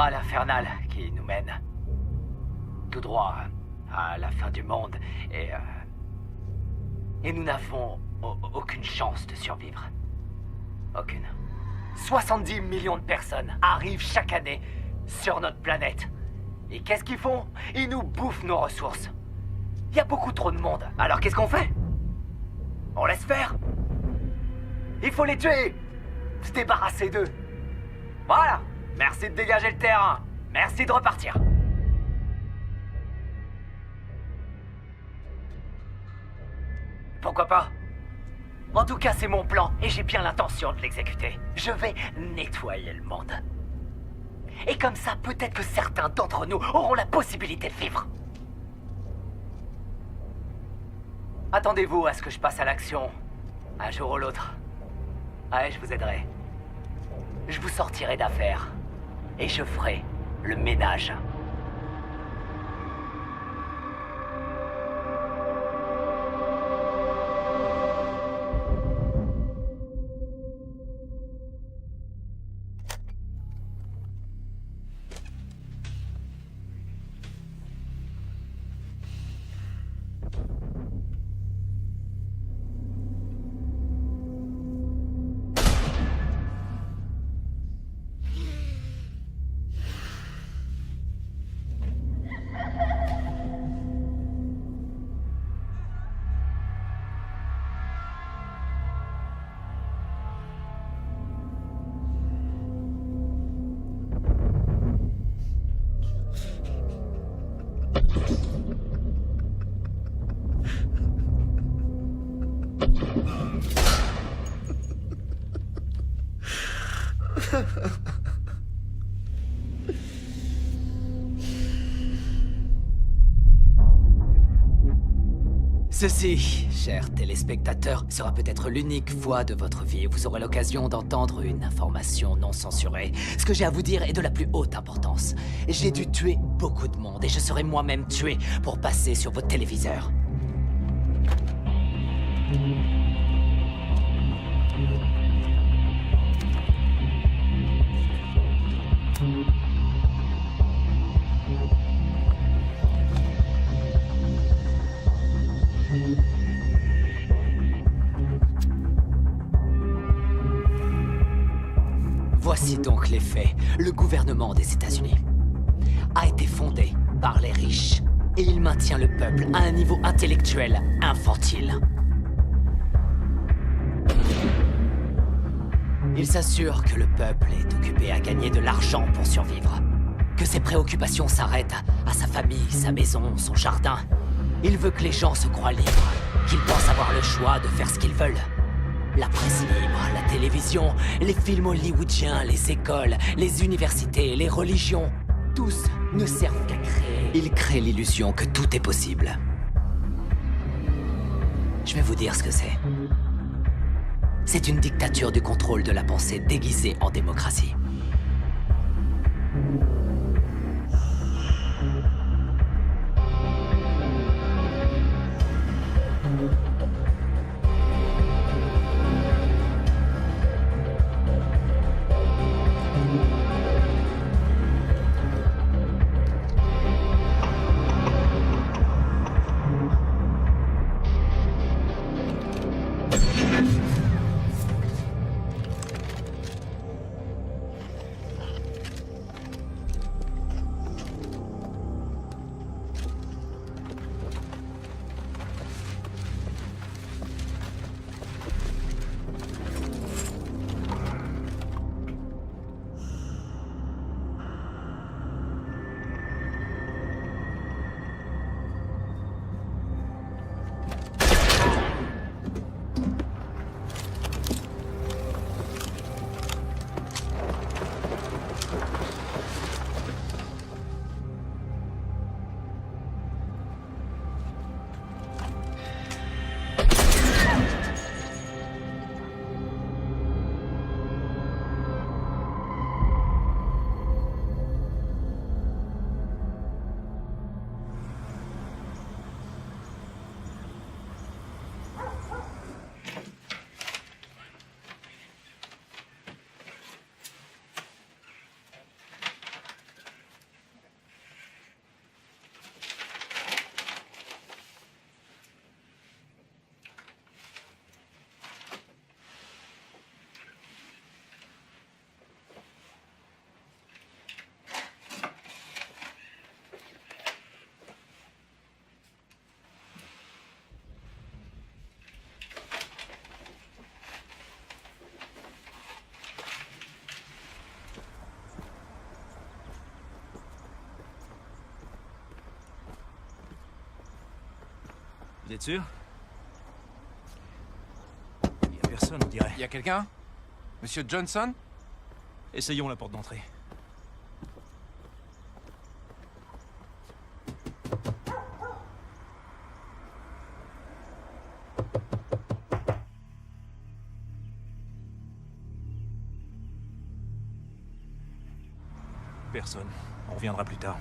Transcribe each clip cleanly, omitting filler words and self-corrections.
spirale infernale qui nous mène tout droit à la fin du monde et nous n'avons aucune chance de survivre. Aucune. 70 millions de personnes arrivent chaque année sur notre planète. Et qu'est-ce qu'ils font? Ils nous bouffent nos ressources. Il y a beaucoup trop de monde. Alors qu'est-ce qu'on fait? On laisse faire? Il faut les tuer! Se débarrasser d'eux. Voilà! Merci de dégager le terrain. Merci de repartir. Pourquoi pas? En tout cas, c'est mon plan et j'ai bien l'intention de l'exécuter. Je vais nettoyer le monde. Et comme ça, peut-être que certains d'entre nous auront la possibilité de vivre. Attendez-vous à ce que je passe à l'action, un jour ou l'autre. Ouais, je vous aiderai. Je vous sortirai d'affaires. Et je ferai le ménage. Ceci, chers téléspectateurs, sera peut-être l'unique fois de votre vie où vous aurez l'occasion d'entendre une information non censurée. Ce que j'ai à vous dire est de la plus haute importance. J'ai dû tuer beaucoup de monde et je serai moi-même tué pour passer sur votre téléviseur. Voici donc les faits. Le gouvernement des États-Unis a été fondé par les riches et il maintient le peuple à un niveau intellectuel infantile. Il s'assure que le peuple est occupé à gagner de l'argent pour survivre, que ses préoccupations s'arrêtent à sa famille, sa maison, son jardin. Il veut que les gens se croient libres, qu'ils pensent avoir le choix de faire ce qu'ils veulent. La presse libre, la télévision, les films hollywoodiens, les écoles, les universités, les religions, tous ne servent qu'à créer. Ils créent l'illusion que tout est possible. Je vais vous dire ce que c'est. C'est une dictature du contrôle de la pensée déguisée en démocratie. Vous êtes sûr? Il y a personne, on dirait. Y a quelqu'un? Monsieur Johnson? Essayons la porte d'entrée. Personne. On reviendra plus tard.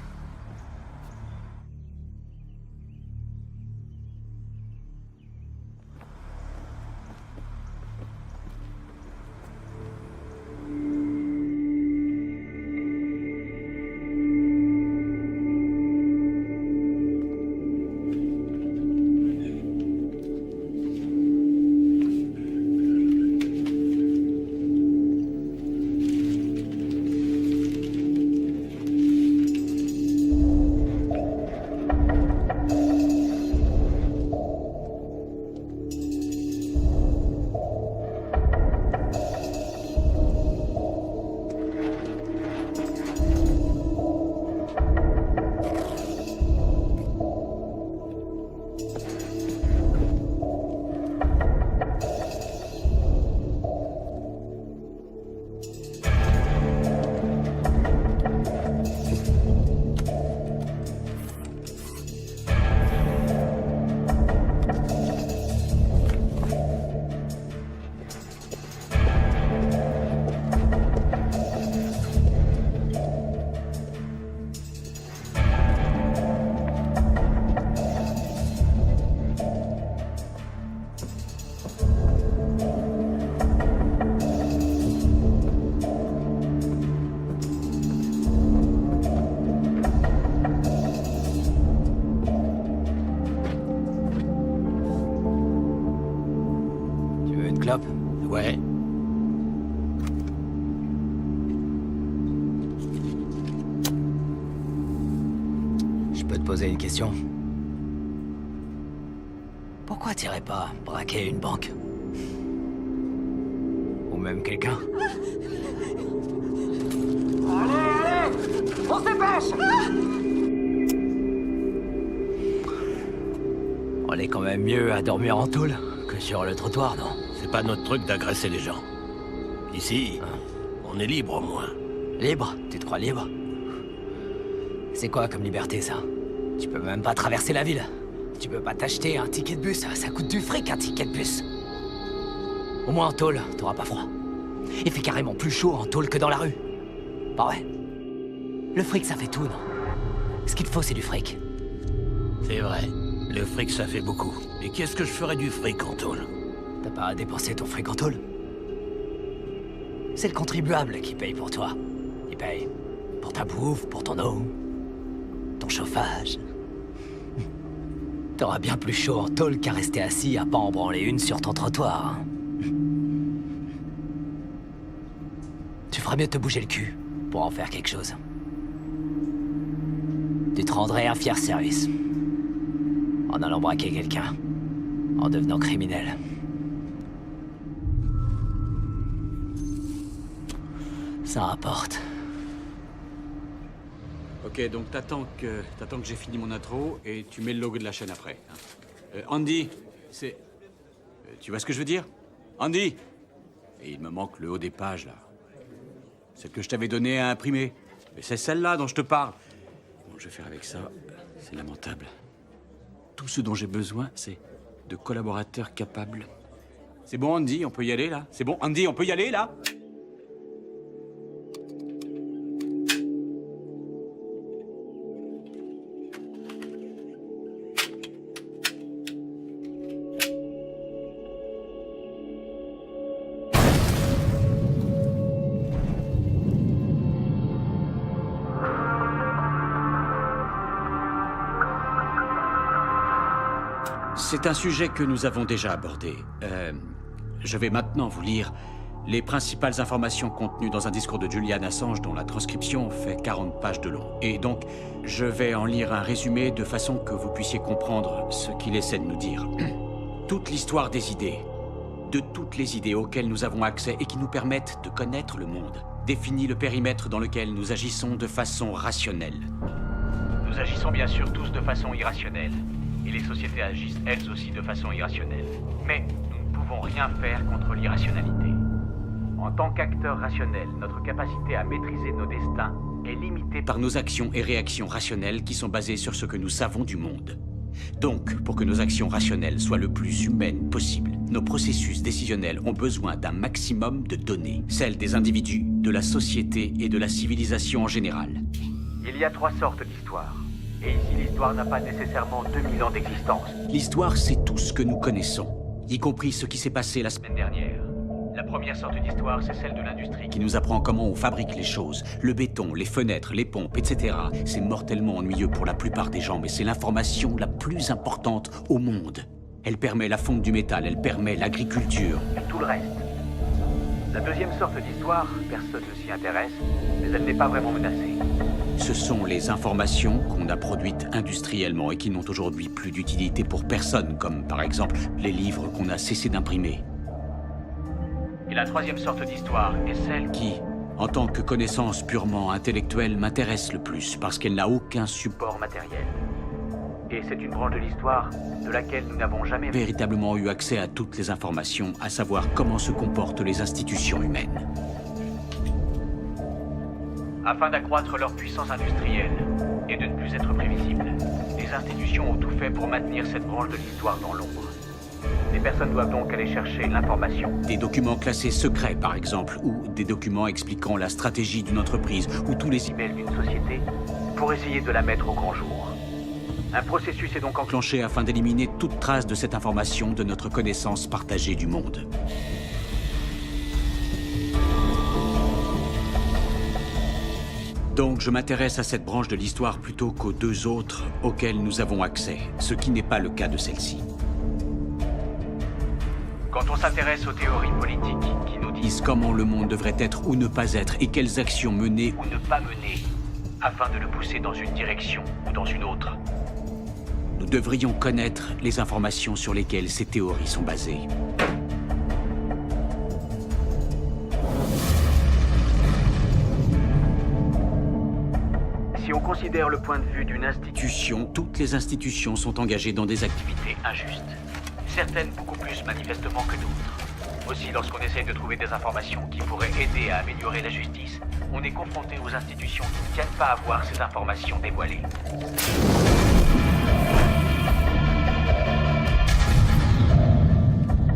Clope? Ouais. Je peux te poser une question? Pourquoi t'irais pas braquer une banque? Ou même quelqu'un? Allez! On se dépêche! On est quand même mieux à dormir en tôle que sur le trottoir, non? C'est pas notre truc d'agresser les gens. Ici, on est libre au moins. Libre? Tu te crois libre? C'est quoi comme liberté, ça? Tu peux même pas traverser la ville. Tu peux pas t'acheter un ticket de bus. Ça coûte du fric, un ticket de bus. Au moins en tôle, t'auras pas froid. Il fait carrément plus chaud en tôle que dans la rue. Bah ouais. Le fric, ça fait tout, non? Ce qu'il te faut, c'est du fric. C'est vrai. Le fric, ça fait beaucoup. Et qu'est-ce que je ferais du fric en tôle? T'as pas à dépenser ton fric en tôle. C'est le contribuable qui paye pour toi. Il paye pour ta bouffe, pour ton eau, ton chauffage. T'auras bien plus chaud en tôle qu'à rester assis à pas en branler une sur ton trottoir. Hein. Tu ferais mieux de te bouger le cul pour en faire quelque chose. Tu te rendrais un fier service. En allant braquer quelqu'un. En devenant criminel. Ça rapporte. Ok, donc t'attends que j'ai fini mon intro et tu mets le logo de la chaîne après. Hein. Andy, c'est... tu vois ce que je veux dire? Andy! Et il me manque le haut des pages, là. Celle que je t'avais donnée à imprimer. Mais c'est celle-là dont je te parle. Bon, je vais faire avec ça. C'est lamentable. Tout ce dont j'ai besoin, c'est de collaborateurs capables. C'est bon, Andy, on peut y aller, là? C'est bon, Andy, on peut y aller, là? C'est un sujet que nous avons déjà abordé. Je vais maintenant vous lire les principales informations contenues dans un discours de Julian Assange dont la transcription fait 40 pages de long. Et donc, je vais en lire un résumé de façon que vous puissiez comprendre ce qu'il essaie de nous dire. Toute l'histoire des idées, de toutes les idées auxquelles nous avons accès et qui nous permettent de connaître le monde, définit le périmètre dans lequel nous agissons de façon rationnelle. Nous agissons bien sûr tous de façon irrationnelle. et les sociétés agissent elles aussi de façon irrationnelle. Mais nous ne pouvons rien faire contre l'irrationalité. En tant qu'acteurs rationnels, notre capacité à maîtriser nos destins est limitée par nos actions et réactions rationnelles qui sont basées sur ce que nous savons du monde. Donc, pour que nos actions rationnelles soient le plus humaines possible, nos processus décisionnels ont besoin d'un maximum de données, celles des individus, de la société et de la civilisation en général. Il y a 3 sortes d'histoires. Et ici, l'histoire n'a pas nécessairement 2000 ans d'existence. L'histoire, c'est tout ce que nous connaissons, y compris ce qui s'est passé la semaine dernière. La première sorte d'histoire, c'est celle de l'industrie qui nous apprend comment on fabrique les choses. Le béton, les fenêtres, les pompes, etc. C'est mortellement ennuyeux pour la plupart des gens, mais c'est l'information la plus importante au monde. Elle permet la fonte du métal, elle permet l'agriculture. Et tout le reste. La deuxième sorte d'histoire, personne ne s'y intéresse, mais elle n'est pas vraiment menacée. Ce sont les informations qu'on a produites industriellement et qui n'ont aujourd'hui plus d'utilité pour personne, comme par exemple les livres qu'on a cessé d'imprimer. Et la troisième sorte d'histoire est celle qui, en tant que connaissance purement intellectuelle, m'intéresse le plus parce qu'elle n'a aucun support matériel. Et c'est une branche de l'histoire de laquelle nous n'avons jamais véritablement eu accès à toutes les informations, à savoir comment se comportent les institutions humaines. Afin d'accroître leur puissance industrielle et de ne plus être prévisibles, les institutions ont tout fait pour maintenir cette branche de l'histoire dans l'ombre. Les personnes doivent donc aller chercher l'information. Des documents classés secrets, par exemple, ou des documents expliquant la stratégie d'une entreprise, ou tous les emails d'une société, pour essayer de la mettre au grand jour. Un processus est donc enclenché afin d'éliminer toute trace de cette information de notre connaissance partagée du monde. Donc je m'intéresse à cette branche de l'histoire plutôt qu'aux 2 autres auxquelles nous avons accès, ce qui n'est pas le cas de celle-ci. Quand on s'intéresse aux théories politiques qui nous disent comment le monde devrait être ou ne pas être et quelles actions mener ou ne pas mener afin de le pousser dans une direction ou dans une autre, nous devrions connaître les informations sur lesquelles ces théories sont basées. Si on considère le point de vue d'une institution, toutes les institutions sont engagées dans des activités injustes. Certaines beaucoup plus manifestement que d'autres. Aussi, lorsqu'on essaye de trouver des informations qui pourraient aider à améliorer la justice, on est confronté aux institutions qui ne tiennent pas à voir ces informations dévoilées.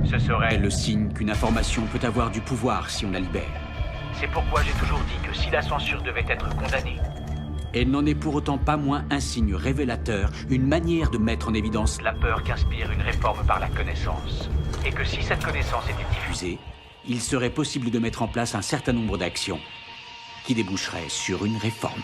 Ce serait le signe qu'une information peut avoir du pouvoir si on la libère. C'est pourquoi j'ai toujours dit que si la censure devait être condamnée, elle n'en est pour autant pas moins un signe révélateur, une manière de mettre en évidence la peur qu'inspire une réforme par la connaissance. Et que si cette connaissance était diffusée, il serait possible de mettre en place un certain nombre d'actions qui déboucheraient sur une réforme.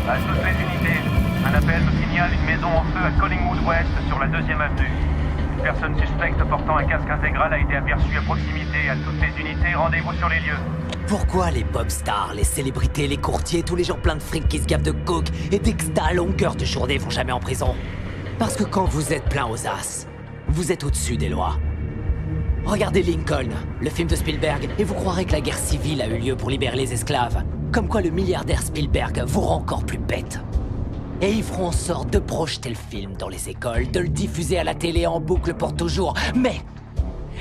À toutes les unités, un appel nous signale une maison en feu à Collingwood West sur la 2e avenue. Une personne suspecte portant un casque intégral a été aperçue à proximité. À toutes les unités, rendez-vous sur les lieux. Pourquoi les pop stars, les célébrités, les courtiers, tous les gens pleins de fric qui se gavent de coke et d'exta à longueur de journée vont jamais en prison? Parce que quand vous êtes plein aux as, vous êtes au-dessus des lois. Regardez Lincoln, le film de Spielberg, et vous croirez que la guerre civile a eu lieu pour libérer les esclaves. Comme quoi le milliardaire Spielberg vous rend encore plus bête. Et ils feront en sorte de projeter le film dans les écoles, de le diffuser à la télé en boucle pour toujours. Mais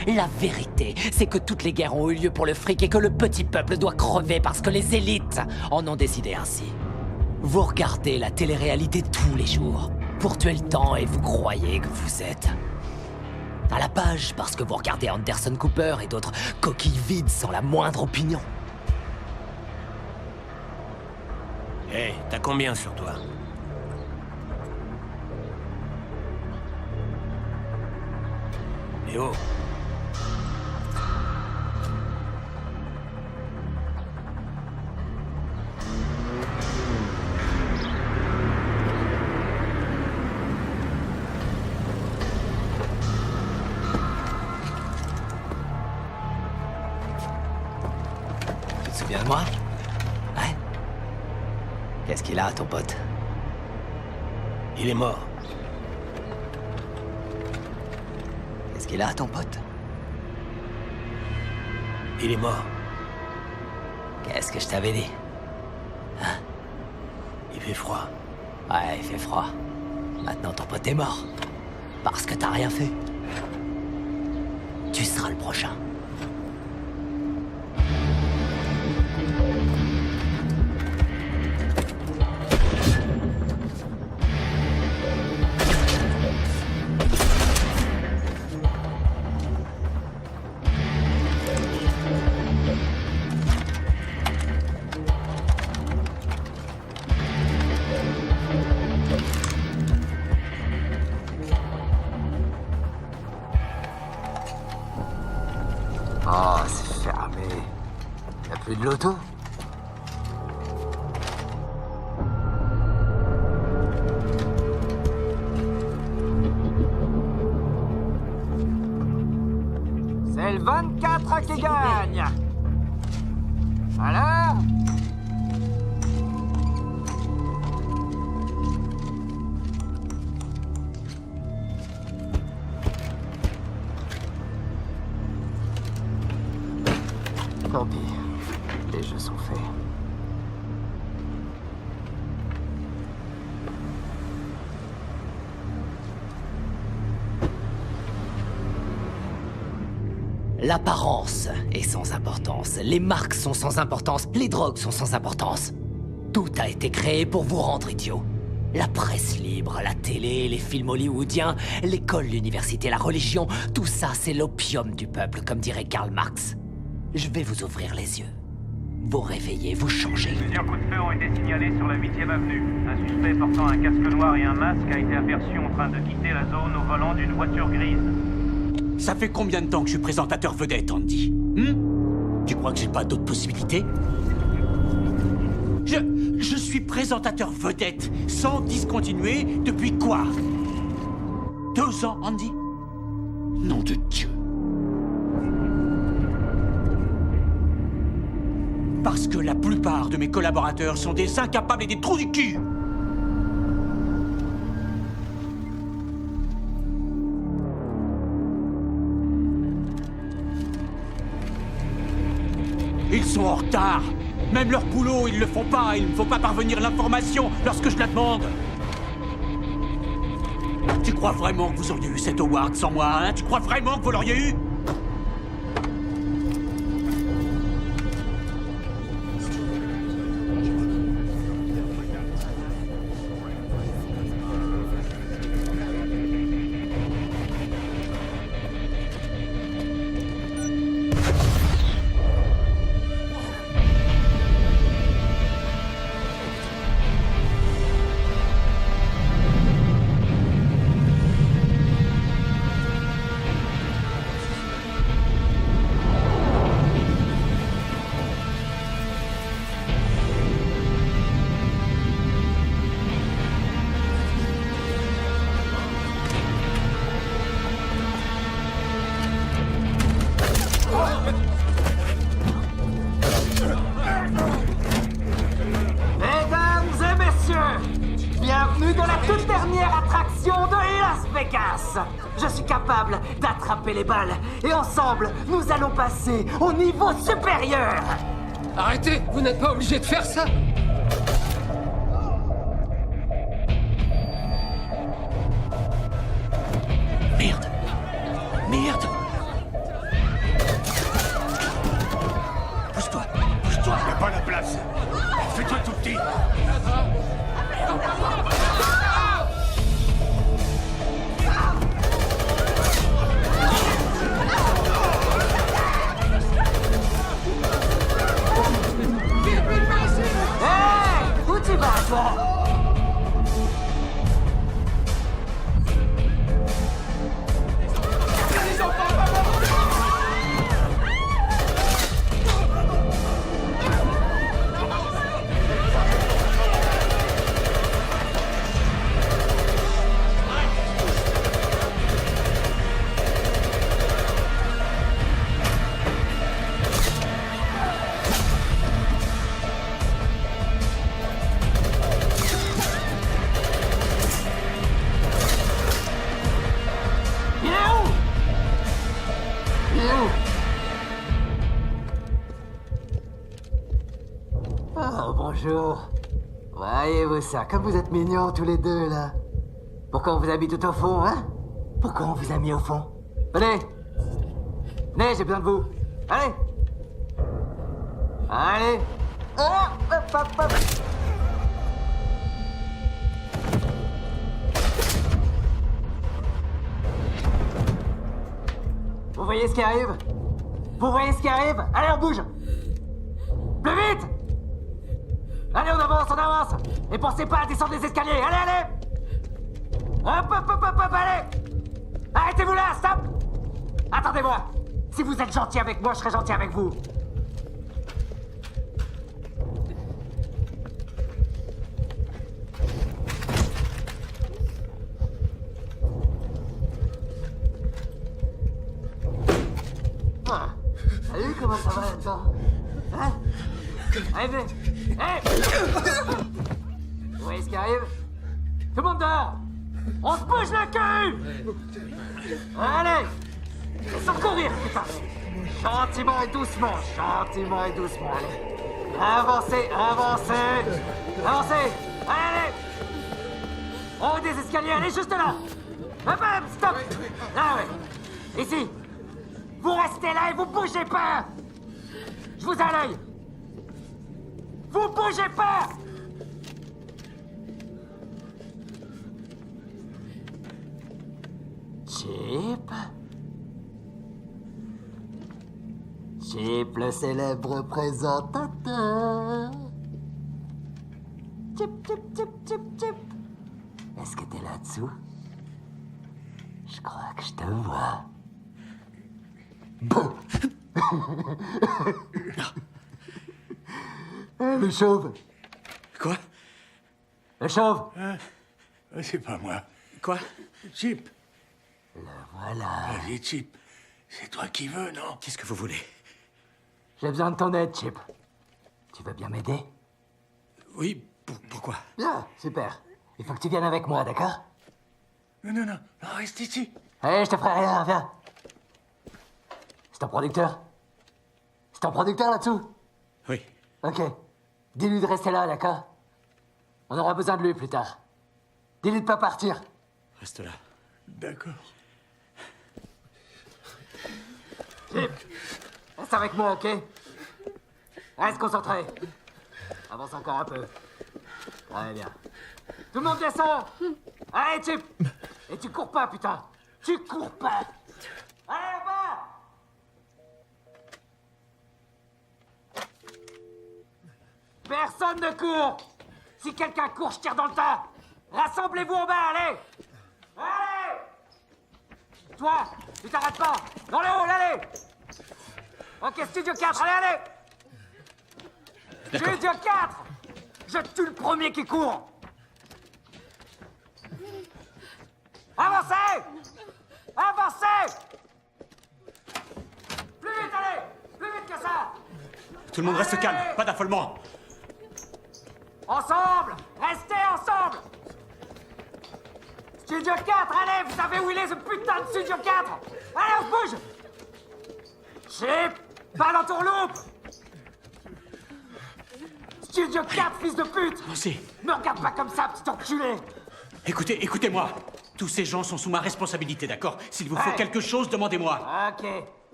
la vérité, c'est que toutes les guerres ont eu lieu pour le fric et que le petit peuple doit crever parce que les élites en ont décidé ainsi. Vous regardez la télé-réalité tous les jours pour tuer le temps et vous croyez que vous êtes à la page parce que vous regardez Anderson Cooper et d'autres coquilles vides sans la moindre opinion. Hé, t'as combien sur toi? Eh oh! souviens de moi? Ouais. Qu'est-ce qu'il a, ton pote? Il est mort. Qu'est-ce qu'il a, ton pote? Il est mort. Qu'est-ce que je t'avais dit? Hein? Il fait froid. Ouais, il fait froid. Maintenant, ton pote est mort. Parce que t'as rien fait. Tu seras le prochain. Oh, c'est fermé. Y'a plus de loto? C'est le 24 qui gagne. Voilà. Tant pis, les jeux sont faits. L'apparence est sans importance, les marques sont sans importance, les drogues sont sans importance. Tout a été créé pour vous rendre idiots. La presse libre, la télé, les films hollywoodiens, l'école, l'université, la religion, tout ça c'est l'opium du peuple, comme dirait Karl Marx. Je vais vous ouvrir les yeux. Vous réveillez, vous changez. Plusieurs coups de feu ont été signalés sur la 8e avenue. Un suspect portant un casque noir et un masque a été aperçu en train de quitter la zone au volant d'une voiture grise. Ça fait combien de temps que je suis présentateur vedette, Andy? Tu crois que j'ai pas d'autres possibilités? Je suis présentateur vedette, sans discontinuer, depuis quoi? 2 ans, Andy? Nom de Dieu. Parce que la plupart de mes collaborateurs sont des incapables et des trous du cul. Ils sont en retard. Même leur boulot, ils le font pas. Il ne faut pas parvenir l'information lorsque je la demande. Tu crois vraiment que vous auriez eu cet award sans moi, hein? Tu crois vraiment que vous l'auriez eu? Bienvenue dans la toute dernière attraction de Las Vegas. Je suis capable d'attraper les balles et ensemble, nous allons passer au niveau supérieur. Arrêtez, vous n'êtes pas obligé de faire ça. Merde. Merde. Pousse-toi. Pousse-toi. Y'a pas la place. Fais-toi tout petit. Hey, où tu vas, toi? Oh, bonjour. Voyez-vous ça, comme vous êtes mignons tous les deux, là. Pourquoi on vous a mis tout au fond, hein? Pourquoi on vous a mis au fond? Venez! Venez, j'ai besoin de vous. Allez! Allez! Oh, hop, hop, hop. Vous voyez ce qui arrive? Vous voyez ce qui arrive? Allez, on bouge! Plus vite! Allez, on avance! Et pensez pas à descendre les escaliers! Allez! Hop, allez! Arrêtez-vous là, stop! Attendez-moi! Si vous êtes gentil avec moi, je serai gentil avec vous. Ah, salut, comment ça va là-dedans? Hein? Allez, venez! Hey! Vous voyez ce qui arrive? Tout le monde dehors! On se bouge le cul! Allez! Sans courir, putain! Gentiment et doucement, allez! Avancez! Allez! En haut des escaliers, allez juste là! Hop, stop! Là, ouais! Ici! Vous restez là et vous bougez pas! Je vous ai à l'œil! Vous bougez pas! Chip? Chip, le célèbre présentateur. Chip. Est-ce que t'es là-dessous? Je crois que je te vois. Bon. Le chauve. Quoi? Le chauve. C'est pas moi. Quoi? Chip. Le voilà. Vas-y, Chip. C'est toi qui veux, non? Qu'est-ce que vous voulez? J'ai besoin de ton aide, Chip. Tu veux bien m'aider? Oui, pourquoi? Bien, super. Il faut que tu viennes avec moi, d'accord? Non, reste ici. Allez, je te ferai rien, viens. C'est ton producteur? C'est ton producteur là-dessous? Oui. Ok. Dis-lui de rester là, d'accord? On aura besoin de lui plus tard. Dis-lui de pas partir. Reste là. D'accord. Chip, reste avec moi, ok? Reste concentré. Avance encore un peu. Très bien. Tout le monde descend. Allez, Chip. Et tu cours pas, putain. Tu cours pas. Allez, là-bas. Personne ne court. Si quelqu'un court, je tire dans le tas. Rassemblez-vous en bas, allez. Allez. Toi, tu t'arrêtes pas. Dans le hall, allez. Ok, Studio 4, allez. Studio 4. Je tue le premier qui court. Avancez. Plus vite, allez. Plus vite que ça. Tout le monde reste calme, pas d'affolement. Ensemble. Restez ensemble. Studio 4, allez, vous savez où il est, ce putain de Studio 4. Allez, on se bouge. Chip, pas dans ton loop. Studio 4, fils de pute. Pensez. Me regarde pas comme ça, petit enculé. Écoutez-moi. Tous ces gens sont sous ma responsabilité, d'accord? S'il vous faut Ouais. quelque chose, demandez-moi. Ok.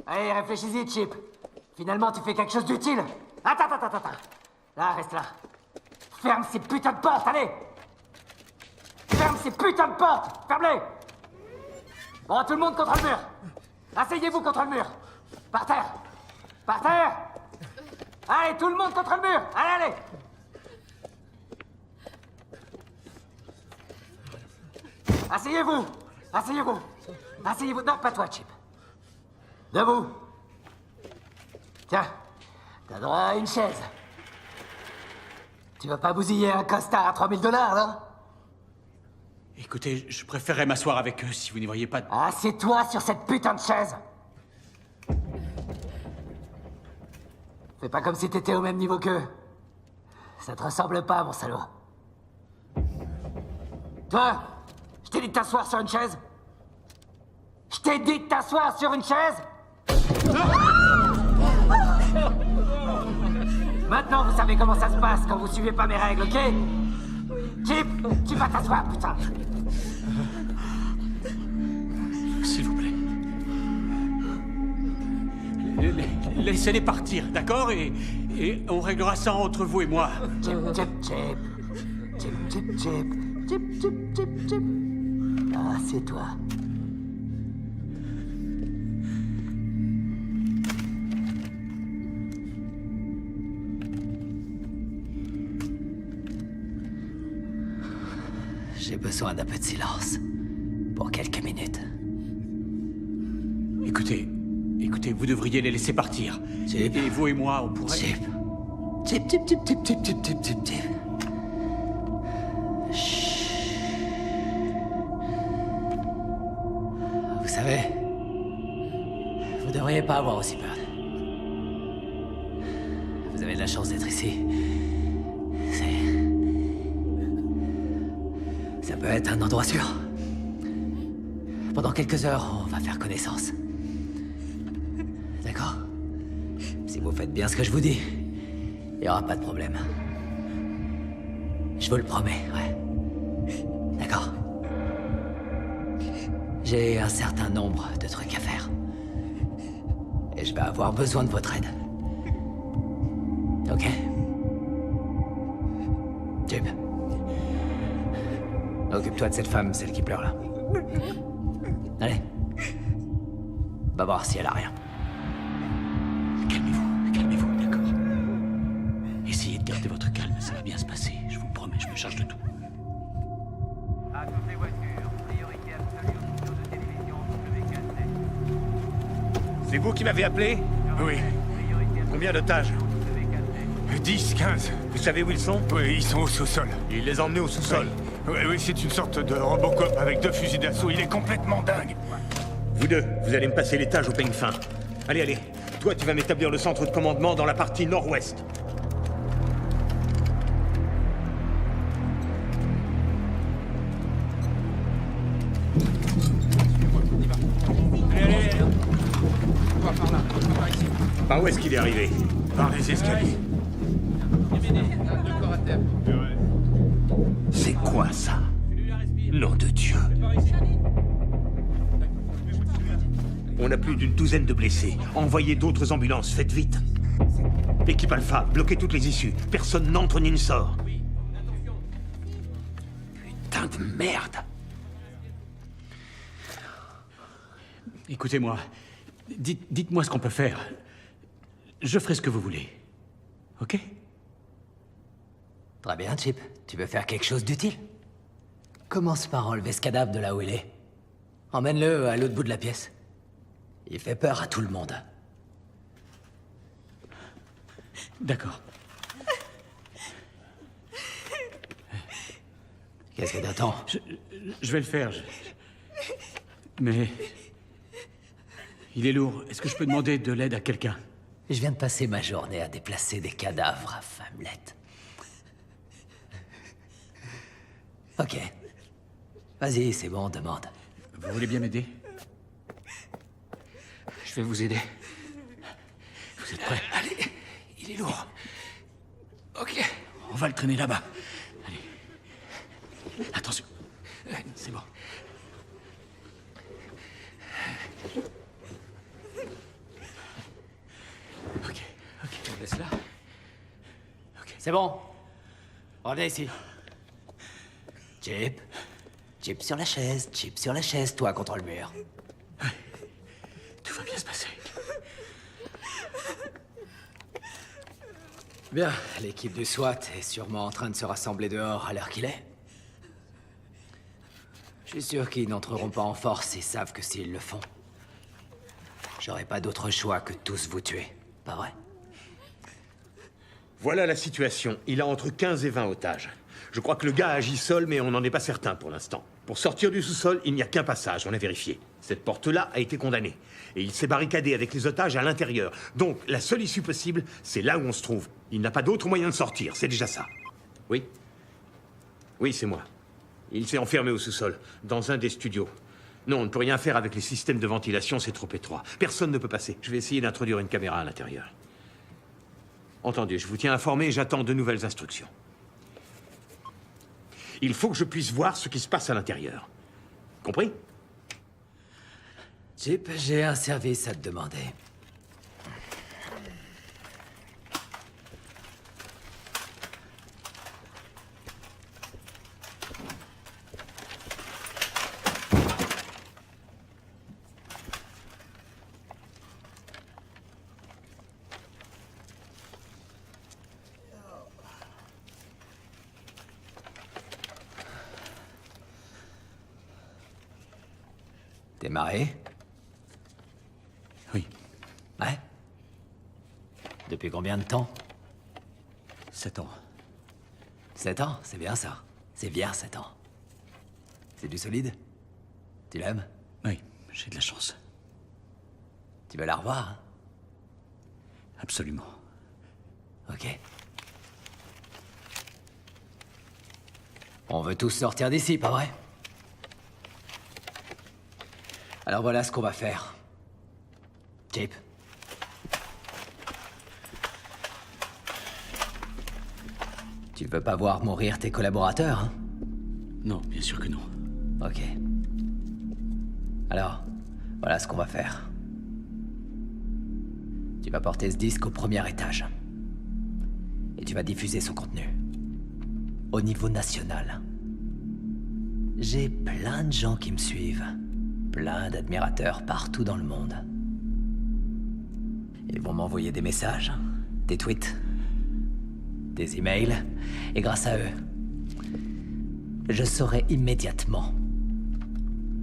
Allez, réfléchis-y, Chip. Finalement, tu fais quelque chose d'utile. Attends. Là, reste là. Ferme ces putains de portes, allez. Ferme ces putains de portes. Ferme-les. Bon, tout le monde contre le mur. Asseyez-vous contre le mur. Par terre. Allez, tout le monde contre le mur. Allez. Asseyez-vous. Non, pas toi, Chip. Debout. Tiens, t'as droit à une chaise. Tu vas pas bousiller un costard à 3000 $, non? Écoutez, je préférerais m'asseoir avec eux si vous n'y voyez pas de... Assieds-toi sur cette putain de chaise. Fais pas comme si t'étais au même niveau qu'eux. Ça te ressemble pas, mon salaud. Toi, je t'ai dit de t'asseoir sur une chaise. Maintenant, vous savez comment ça se passe quand vous suivez pas mes règles, ok? Chip, tu vas t'asseoir, putain. S'il vous plaît. Laissez-les partir, d'accord et on réglera ça entre vous et moi. Chip, chip, chip. Chip, chip, chip. Chip, chip, chip, chip. Ah, c'est toi. J'ai besoin d'un peu de silence. Pour quelques minutes. Écoutez, vous devriez les laisser partir. Chip. Et vous et moi, on pourrait... Chip. Chip, chip, chip, chip, chip, chip, chip, chip, chip. Chut. Vous savez, vous devriez pas avoir aussi peur. Vous avez de la chance d'être ici. Ça peut être un endroit sûr. Pendant quelques heures, on va faire connaissance. D'accord? Si vous faites bien ce que je vous dis, il n'y aura pas de problème. Je vous le promets, ouais. D'accord? J'ai un certain nombre de trucs à faire. Et je vais avoir besoin de votre aide. Ok? Chip. Occupe-toi de cette femme, celle qui pleure là. Allez. Va voir si elle a rien. Calmez-vous, d'accord. Essayez de garder votre calme, ça va bien se passer. Je vous promets, je me charge de tout. À toutes les voitures, priorité absolue aux studios de télévision WKC. C'est vous qui m'avez appelé? Oui. Combien d'otages? 10, 15. Vous savez où ils sont? Oui, ils sont au sous-sol. Il les a emmenés au sous-sol. Oui, c'est une sorte de Robocop avec 2 fusils d'assaut. Il est complètement dingue. Vous deux, vous allez me passer l'étage au peigne fin. Allez. Toi, tu vas m'établir le centre de commandement dans la partie nord-ouest. Allez. On va par là, par ici. Par où est-ce qu'il est arrivé? Par les escaliers. Le corps à terre. C'est quoi ça? Nom de Dieu. On a plus d'une douzaine de blessés. Envoyez d'autres ambulances, faites vite. Équipe Alpha, bloquez toutes les issues. Personne n'entre ni ne sort. Putain de merde. Écoutez-moi, dites-moi ce qu'on peut faire. Je ferai ce que vous voulez. Ok? Très bien, Chip. Tu veux faire quelque chose d'utile? Commence par enlever ce cadavre de là où il est. Emmène-le à l'autre bout de la pièce. Il fait peur à tout le monde. D'accord. Qu'est-ce que t'attends? Je vais le faire. Mais... il est lourd. Est-ce que je peux demander de l'aide à quelqu'un? Je viens de passer ma journée à déplacer des cadavres, femmelette. Ok. Vas-y, c'est bon, demande. Vous voulez bien m'aider? Je vais vous aider. Vous êtes prêts? Allez, il est lourd. Ok. On va le traîner là-bas. Allez. Attention. C'est bon. Ok. On laisse là. Ok. C'est bon. Revenez ici. Chip. Chip sur la chaise, Chip sur la chaise, toi contre le mur. Tout va bien se passer. Bien, l'équipe du SWAT est sûrement en train de se rassembler dehors à l'heure qu'il est. Je suis sûr qu'ils n'entreront pas en force et savent que s'ils le font, j'aurai pas d'autre choix que de tous vous tuer, pas vrai? Voilà la situation. Il a entre 15 et 20 otages. Je crois que le gars agit seul, mais on n'en est pas certain pour l'instant. Pour sortir du sous-sol, il n'y a qu'un passage, on a vérifié. Cette porte-là a été condamnée. Et il s'est barricadé avec les otages à l'intérieur. Donc, la seule issue possible, c'est là où on se trouve. Il n'a pas d'autre moyen de sortir, c'est déjà ça. Oui? Oui, c'est moi. Il s'est enfermé au sous-sol, dans un des studios. Non, on ne peut rien faire avec les systèmes de ventilation, c'est trop étroit. Personne ne peut passer. Je vais essayer d'introduire une caméra à l'intérieur. Entendu, je vous tiens informé et j'attends de nouvelles instructions. Il faut que je puisse voir ce qui se passe à l'intérieur. Compris? Chip, j'ai un service à te demander. T'es marié? Oui. Ouais? Depuis combien de temps? 7 ans. 7 ans, c'est bien ça. C'est bien 7 ans. C'est du solide? Tu l'aimes? Oui, j'ai de la chance. Tu veux la revoir, hein? Absolument. Ok. On veut tous sortir d'ici, pas vrai? Alors voilà ce qu'on va faire. Chip. Tu veux pas voir mourir tes collaborateurs, hein? Non, bien sûr que non. Ok. Alors, voilà ce qu'on va faire. Tu vas porter ce disque au premier étage. Et tu vas diffuser son contenu. Au niveau national. J'ai plein de gens qui me suivent. Plein d'admirateurs partout dans le monde. Ils vont m'envoyer des messages, des tweets, des emails, et grâce à eux, je saurai immédiatement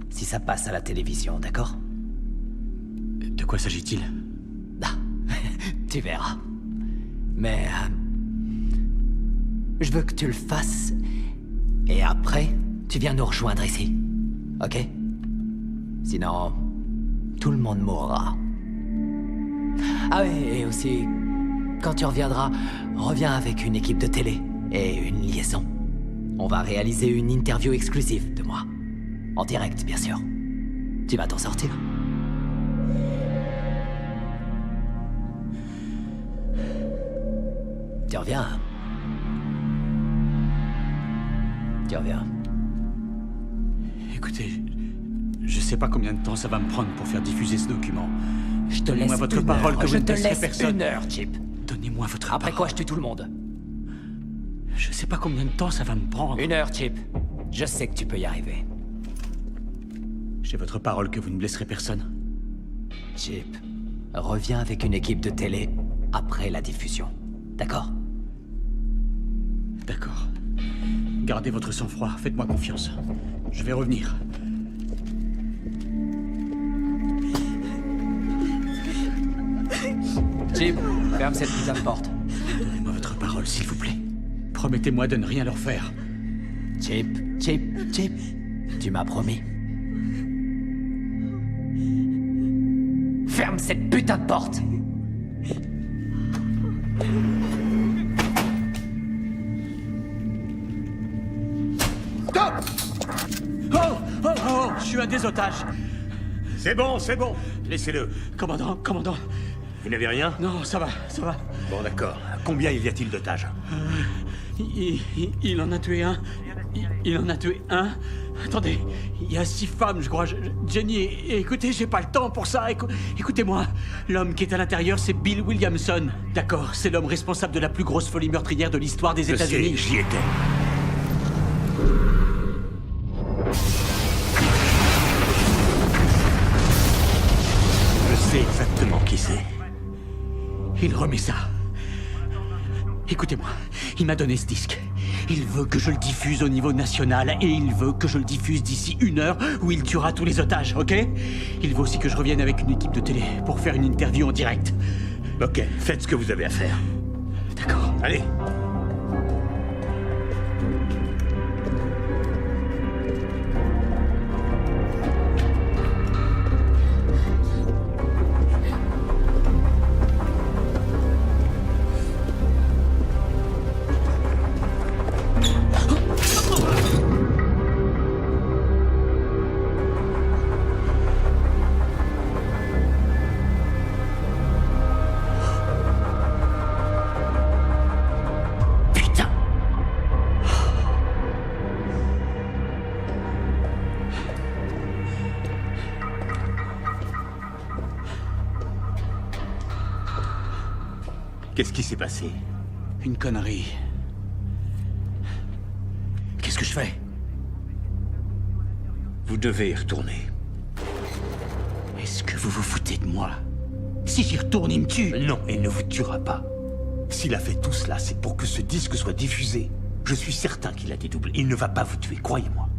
si ça passe à la télévision, d'accord? De quoi s'agit-il? Ah, tu verras. Mais je veux que tu le fasses, et après, tu viens nous rejoindre ici, ok? Sinon, tout le monde mourra. Ah oui, et aussi, quand tu reviendras, reviens avec une équipe de télé et une liaison. On va réaliser une interview exclusive de moi. En direct, bien sûr. Tu vas t'en sortir. Tu reviens, hein? Tu reviens. Écoutez, je sais pas combien de temps ça va me prendre pour faire diffuser ce document. Je te laisse Donnez-moi votre parole que vous ne laisserez personne. 1 heure, Chip. Donnez-moi votre parole. Après quoi, je tue tout le monde. Je sais pas combien de temps ça va me prendre. 1 heure, Chip. Je sais que tu peux y arriver. J'ai votre parole que vous ne blesserez personne. Chip, reviens avec une équipe de télé après la diffusion. D'accord? D'accord. Gardez votre sang-froid, faites-moi confiance. Je vais revenir. Chip, ferme cette putain de porte. Donnez-moi votre parole, s'il vous plaît. Promettez-moi de ne rien leur faire. Chip, tu m'as promis. Ferme cette putain de porte! Stop! Oh, je suis un des otages. C'est bon, laissez-le. Commandant. Vous n'avez rien? Non, ça va. Bon, d'accord. Combien y a-t-il d'otages? Il en a tué un. Il en a tué un. Attendez, il y a 6 femmes, je crois. Jenny, écoutez, j'ai pas le temps pour ça. Écoutez-moi. L'homme qui est à l'intérieur, c'est Bill Williamson. D'accord, c'est l'homme responsable de la plus grosse folie meurtrière de l'histoire des États-Unis. J'y étais. Je sais exactement qui c'est. Il remet ça. Écoutez-moi, il m'a donné ce disque. Il veut que je le diffuse au niveau national et il veut que je le diffuse d'ici 1 heure où il tuera tous les otages, ok? Il veut aussi que je revienne avec une équipe de télé pour faire une interview en direct. Ok, faites ce que vous avez à faire. D'accord. Allez. Qu'est-ce qui s'est passé? Une connerie. Qu'est-ce que je fais? Vous devez y retourner. Est-ce que vous vous foutez de moi? Si j'y retourne, il me tue. Non, il ne vous tuera pas. S'il a fait tout cela, c'est pour que ce disque soit diffusé. Je suis certain qu'il a des doubles. Il ne va pas vous tuer, croyez-moi.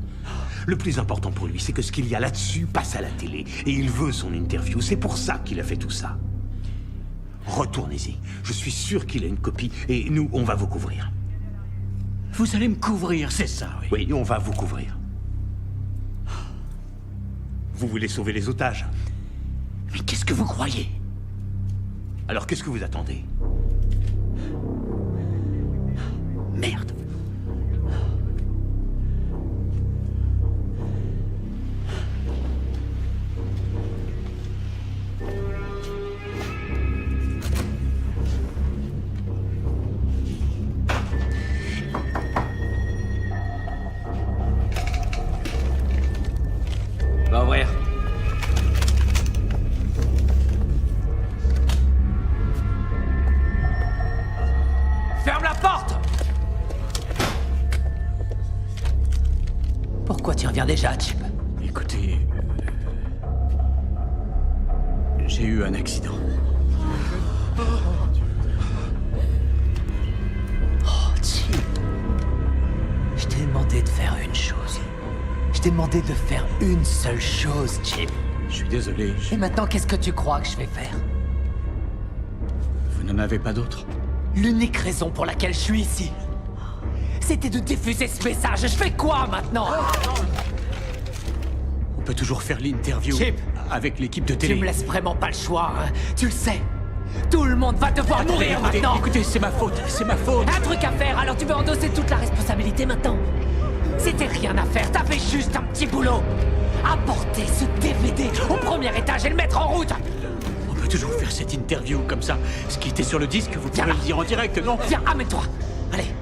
Le plus important pour lui, c'est que ce qu'il y a là-dessus passe à la télé. Et il veut son interview. C'est pour ça qu'il a fait tout ça. Retournez-y. Je suis sûr qu'il a une copie. Et nous, on va vous couvrir. Vous allez me couvrir, c'est ça, oui. Oui, on va vous couvrir. Vous voulez sauver les otages? Mais qu'est-ce que vous croyez? Alors qu'est-ce que vous attendez? Merde. Va ouvrir. Ferme la porte! Pourquoi tu reviens déjà, Chip? Écoutez... j'ai eu un accident. Oh, Chip. Je t'ai demandé de faire une chose. Je t'ai demandé de faire une seule chose, Chip. Je suis désolé. Et maintenant, qu'est-ce que tu crois que je vais faire? Vous n'en avez pas d'autre? L'unique raison pour laquelle je suis ici, c'était de diffuser ce message. Je fais quoi maintenant? On peut toujours faire l'interview Chip, avec l'équipe de télé. tu me laisses vraiment pas le choix, hein? Tu le sais. Tout le monde va devoir mourir maintenant. Écoutez, c'est ma faute, c'est ma faute. Un truc à faire, alors tu veux endosser toute la responsabilité maintenant? C'était rien à faire, t'avais juste un petit boulot. Apporter ce DVD au premier étage et le mettre en route. On peut toujours faire cette interview comme ça. Ce qui était sur le disque, vous pouvez le dire en direct, non? Viens, amène-toi. Allez.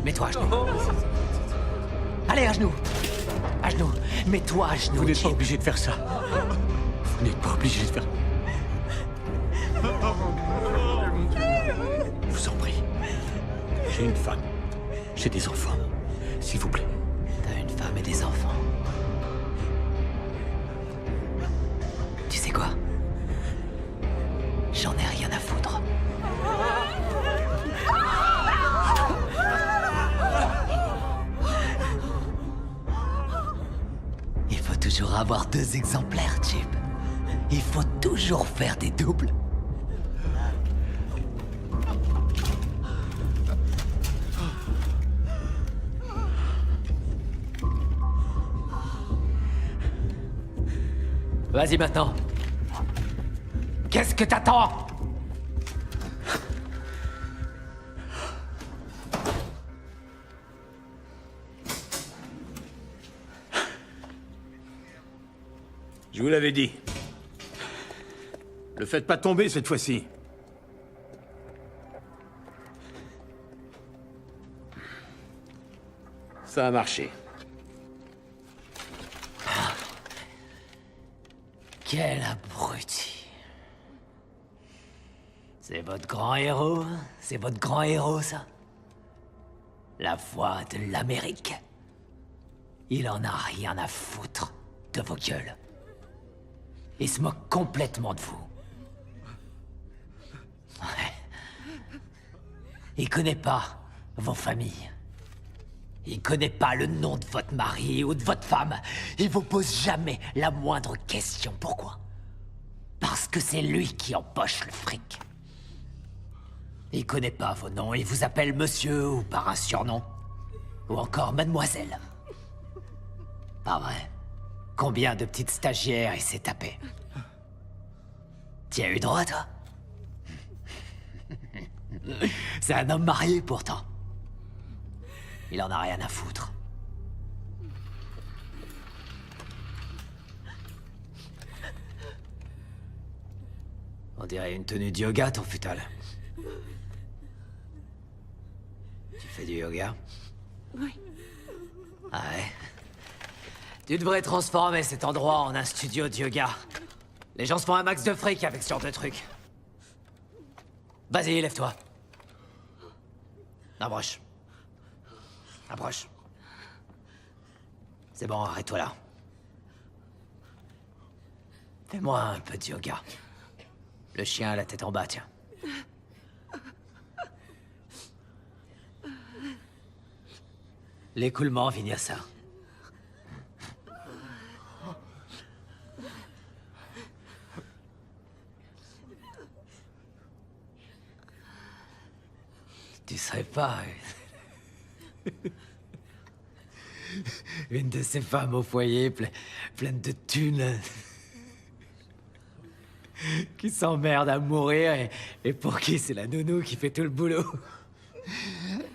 Mets-toi à genoux. Allez, à genoux. À genoux. Mets-toi à genoux. Vous n'êtes pas Chip. obligé de faire ça. Vous n'êtes pas obligé de faire... Je vous en prie. J'ai une femme. J'ai des enfants. S'il vous plaît. T'as une femme et des enfants. Tu sais quoi? J'en ai rien à foutre. Il faut toujours avoir 2 exemplaires, Chip. Il faut toujours faire des doubles. Vas-y maintenant. Qu'est-ce que t'attends? Je vous l'avais dit. Le faites pas tomber cette fois-ci. Ça a marché. Quel abruti. C'est votre grand héros? C'est votre grand héros, ça? La voix de l'Amérique. Il en a rien à foutre de vos gueules. Il se moque complètement de vous. Ouais. Il connaît pas vos familles. Il connaît pas le nom de votre mari ou de votre femme. Il vous pose jamais la moindre question. Pourquoi? Parce que c'est lui qui empoche le fric. Il connaît pas vos noms. Il vous appelle monsieur ou par un surnom. Ou encore mademoiselle. Pas vrai? Combien de petites stagiaires il s'est tapé? T'y as eu droit, toi? C'est un homme marié, pourtant. Il en a rien à foutre. On dirait une tenue de yoga, ton futal. Tu fais du yoga? Oui. Ah ouais? Tu devrais transformer cet endroit en un studio de yoga. Les gens se font un max de fric avec ce genre de truc. Vas-y, lève-toi. Approche. Approche. C'est bon, arrête-toi là. Fais-moi un peu de yoga. Le chien a la tête en bas, tiens. L'écoulement, Vinyasa. Tu serais pas une de ces femmes au foyer pleine de thunes qui s'emmerdent à mourir et pour qui c'est la nounou qui fait tout le boulot.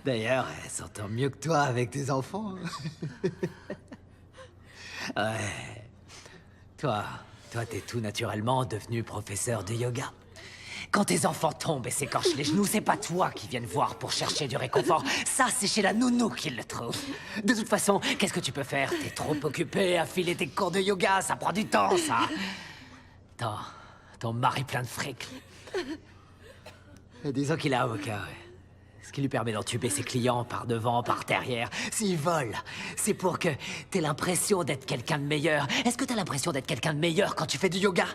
D'ailleurs, elle s'entend mieux que toi avec tes enfants. Ouais. Toi, t'es tout naturellement devenu professeur de yoga. Quand tes enfants tombent et s'écorchent les genoux, c'est pas toi qui viennent voir pour chercher du réconfort. Ça, c'est chez la nounou qu'ils le trouvent. De toute façon, qu'est-ce que tu peux faire? T'es trop occupé à filer tes cours de yoga, ça prend du temps, ça. Ton mari plein de fric. Disons qu'il est avocat, ouais. Ce qui lui permet d'entuber ses clients par devant, par derrière. S'il vole, c'est pour que t'aies l'impression d'être quelqu'un de meilleur. Est-ce que t'as l'impression d'être quelqu'un de meilleur quand tu fais du yoga?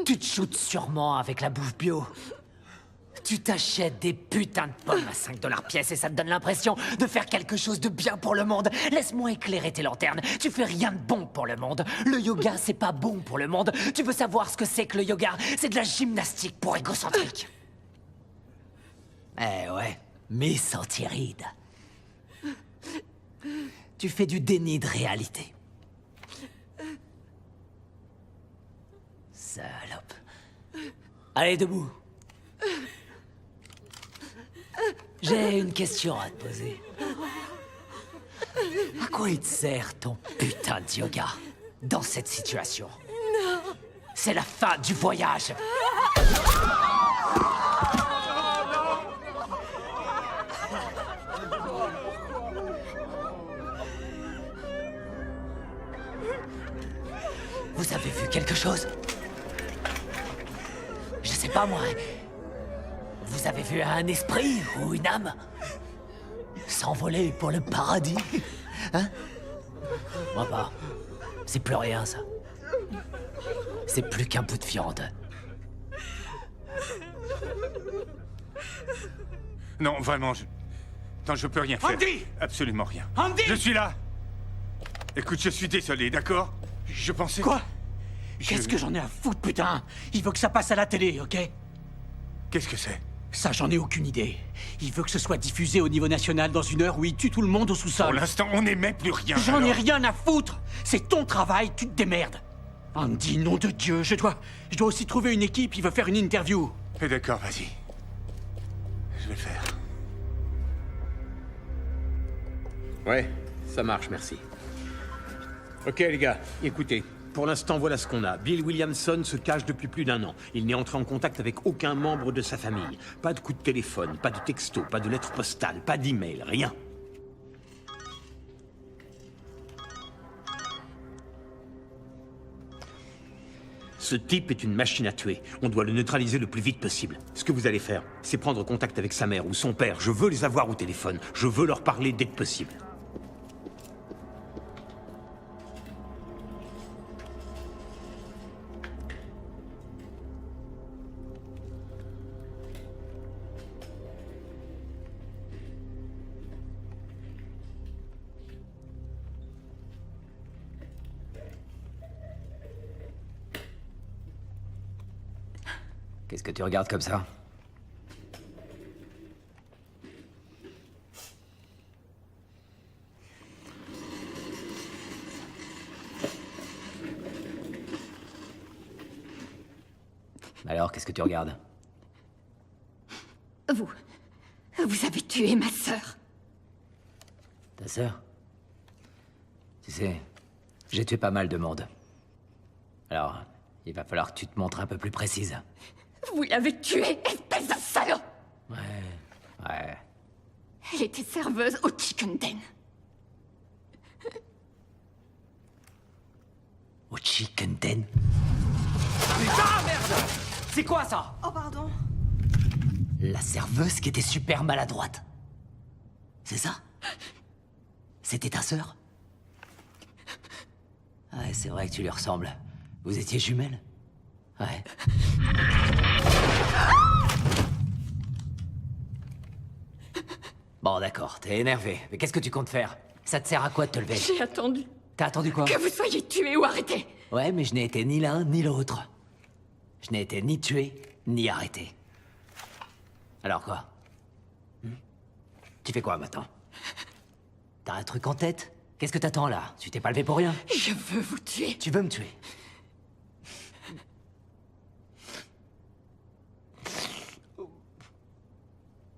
Tu te shootes sûrement avec la bouffe bio. Tu t'achètes des putains de pommes à 5 $ pièce et ça te donne l'impression de faire quelque chose de bien pour le monde. Laisse-moi éclairer tes lanternes. Tu fais rien de bon pour le monde. Le yoga, c'est pas bon pour le monde. Tu veux savoir ce que c'est que le yoga? C'est de la gymnastique pour égocentrique. Eh ouais, Miss Antiride. Tu fais du déni de réalité. Salope. Allez, debout. J'ai une question à te poser. À quoi il te sert ton putain de yoga dans cette situation? Non. C'est la fin du voyage. Vous avez vu quelque chose? Je sais pas moi. Vous avez vu un esprit ou une âme s'envoler pour le paradis? Hein? Moi pas. C'est plus rien, ça. C'est plus qu'un bout de viande. Non, vraiment, Non, je peux rien faire. Andy! Absolument rien. Andy! Je suis là. Écoute, je suis désolé, d'accord? Je pensais... Quoi? Qu'est-ce que j'en ai à foutre, putain? Il veut que ça passe à la télé, ok? Qu'est-ce que c'est? Ça, j'en ai aucune idée. Il veut que ce soit diffusé au niveau national dans une heure où il tue tout le monde au sous-sol. Pour l'instant, on n'émet plus rien. J'en ai alors. rien à foutre. C'est ton travail, tu te démerdes. Andy, nom de Dieu, je dois aussi trouver une équipe, il veut faire une interview. Eh d'accord, vas-y. Je vais le faire. Ouais, ça marche, merci. Ok, les gars, écoutez. Pour l'instant, voilà ce qu'on a. Bill Williamson se cache depuis plus d'1 an. Il n'est entré en contact avec aucun membre de sa famille. Pas de coup de téléphone, pas de texto, pas de lettre postale, pas d'email, rien. Ce type est une machine à tuer. On doit le neutraliser le plus vite possible. Ce que vous allez faire, c'est prendre contact avec sa mère ou son père. Je veux les avoir au téléphone. Je veux leur parler dès que possible. Qu'est-ce que tu regardes comme ça? Alors, qu'est-ce que tu regardes? Vous avez tué ma sœur. Ta sœur? Tu sais, j'ai tué pas mal de monde. Alors, il va falloir que tu te montres un peu plus précise. Vous l'avez tuée, espèce de salaud! Ouais. Elle était serveuse au Chicken Den. Au Chicken Den? Putain, merde! C'est quoi ça? Oh, pardon. La serveuse qui était super maladroite. C'est ça? C'était ta sœur? Ouais, c'est vrai que tu lui ressembles. Vous étiez jumelles? Ouais. Bon, d'accord, t'es énervé. Mais qu'est-ce que tu comptes faire? Ça te sert à quoi de te lever? J'ai attendu T'as attendu quoi? que vous soyez tué ou arrêté. Ouais, mais je n'ai été ni l'un ni l'autre. Je n'ai été ni tué, ni arrêté. Alors quoi? Tu fais quoi maintenant? T'as un truc en tête? Qu'est-ce que t'attends là? Tu t'es pas levé pour rien? Je veux vous tuer. Tu veux me tuer?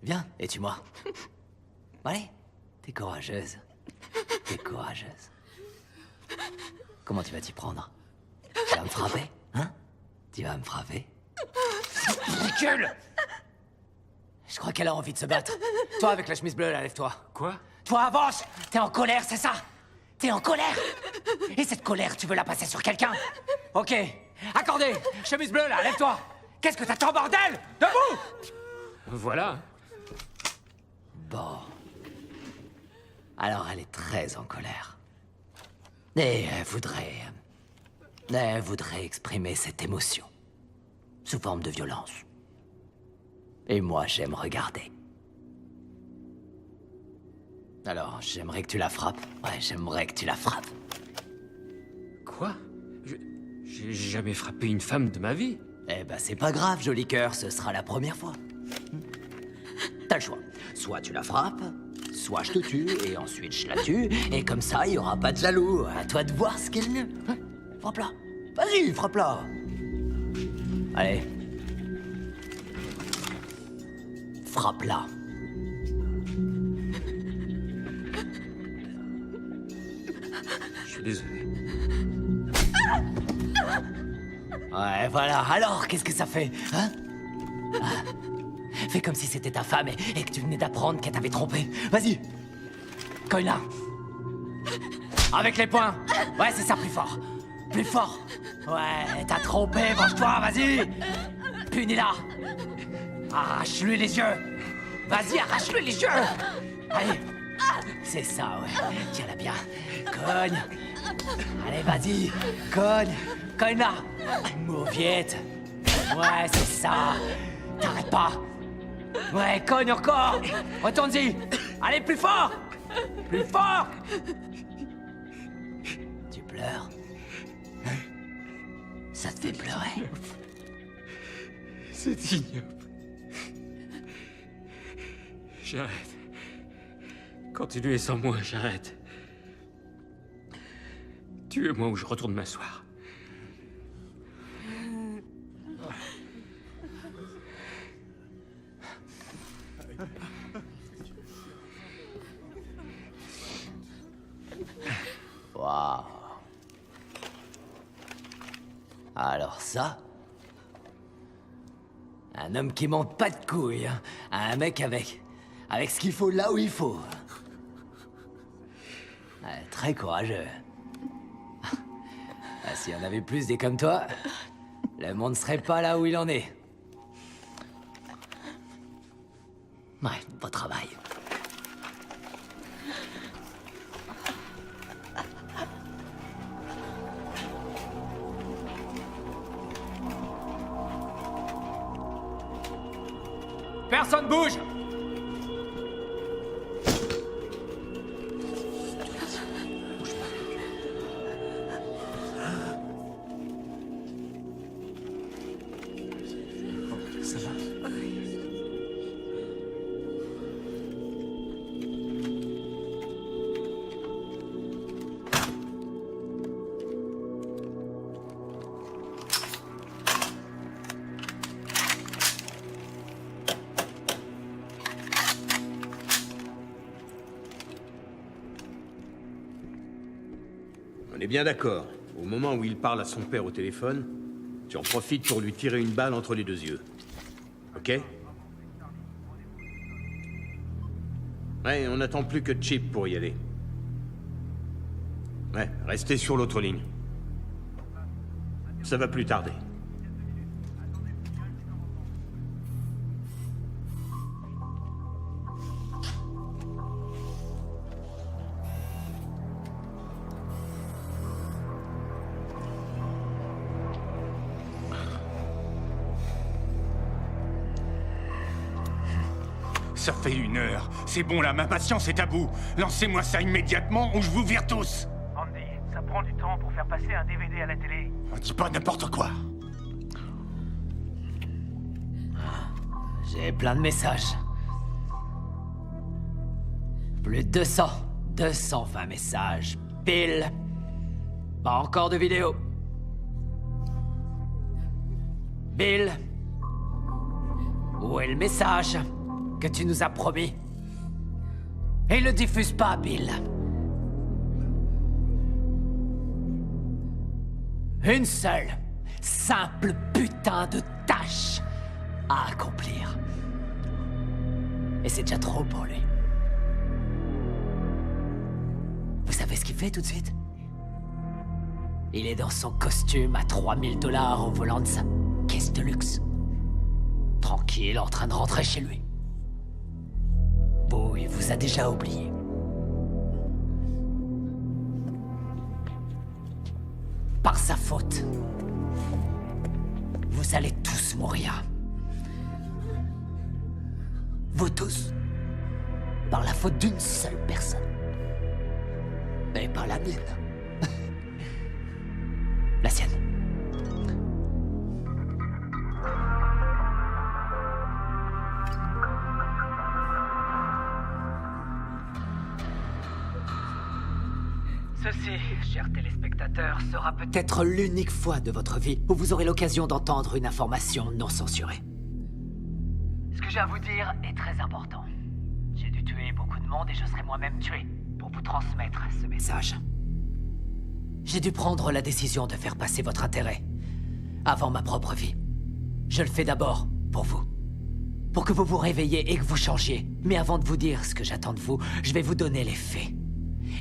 Viens, et tue-moi. Allez, t'es courageuse. T'es courageuse. Comment tu vas t'y prendre? Tu vas me frapper, hein? Tu vas me frapper? Ridicule! Je crois qu'elle a envie de se battre. Toi, avec la chemise bleue, là, lève-toi. Quoi? Toi, avance! T'es en colère, c'est ça? T'es en colère! Et cette colère, tu veux la passer sur quelqu'un? Ok. Accordé! Chemise bleue, là, lève-toi! Qu'est-ce que t'attends, bordel? Debout! Voilà. Bon. Alors, elle est très en colère. Et elle voudrait exprimer cette émotion. Sous forme de violence. Et moi, j'aime regarder. Alors, j'aimerais que tu la frappes. Ouais, j'aimerais que tu la frappes. Quoi? J'ai jamais frappé une femme de ma vie. Eh ben, c'est pas grave, joli cœur, ce sera la première fois. T'as le choix. Soit tu la frappes, soit je te tue, et ensuite je la tue, et comme ça, il y aura pas de jaloux. À toi de voir ce qui est le mieux. Hein? Frappe-la. Vas-y, frappe-la. Allez. Frappe-la. Je suis désolé. Ouais, voilà. Alors, qu'est-ce que ça fait, hein? Ah. Fais comme si c'était ta femme et que tu venais d'apprendre qu'elle t'avait trompé. Vas-y. Cogne-la. Avec les poings. Ouais, c'est ça, plus fort. Plus fort. Ouais, t'as trompé, venge-toi, vas-y. Punis-la. Arrache-lui les yeux. Vas-y, arrache-lui les yeux. Allez. C'est ça, ouais. Tiens-la bien. Cogne. Allez, vas-y. Cogne. Cogne-la. Mauviette. Ouais, c'est ça. T'arrêtes pas. Ouais, cogne encore. Retourne-y. Allez, plus fort. Plus fort. Tu pleures? Hein? Ça te fait pleurer? C'est ignoble. J'arrête. Continuez sans moi, j'arrête. Tuez-moi ou je retourne m'asseoir. Waouh. Alors ça... Un homme qui monte pas de couilles, hein. Un mec avec ce qu'il faut là où il faut. Ouais, très courageux. Ah, s'il y en avait plus des comme toi, le monde serait pas là où il en est. Ouais, beau travail. Personne bouge! Ça va? On est bien d'accord. Au moment où il parle à son père au téléphone, tu en profites pour lui tirer une balle entre les deux yeux. Ok? Ouais, on n'attend plus que Chip pour y aller. Ouais, restez sur l'autre ligne. Ça va plus tarder. Ça fait 1 heure. C'est bon là, ma patience est à bout. Lancez-moi ça immédiatement ou je vous vire tous. Andy, ça prend du temps pour faire passer un DVD à la télé. On dit pas n'importe quoi. J'ai plein de messages. Plus de 220 messages. Pile. Pas encore de vidéo. Bill. Où est le message que tu nous as promis? Et le diffuse pas, Bill. Une seule, simple putain de tâche à accomplir. Et c'est déjà trop pour lui. Vous savez ce qu'il fait tout de suite? Il est dans son costume à $3000 au volant de sa caisse de luxe. Tranquille, en train de rentrer chez lui. Bon, il vous a déjà oublié. Par sa faute, vous allez tous mourir. Vous tous. Par la faute d'une seule personne. Mais pas la mienne. La sienne. Ceci, chers téléspectateurs, sera peut-être l'unique fois de votre vie où vous aurez l'occasion d'entendre une information non censurée. Ce que j'ai à vous dire est très important. J'ai dû tuer beaucoup de monde et je serai moi-même tué pour vous transmettre ce message. J'ai dû prendre la décision de faire passer votre intérêt avant ma propre vie. Je le fais d'abord pour vous. Pour que vous vous réveilliez et que vous changiez. Mais avant de vous dire ce que j'attends de vous, je vais vous donner les faits.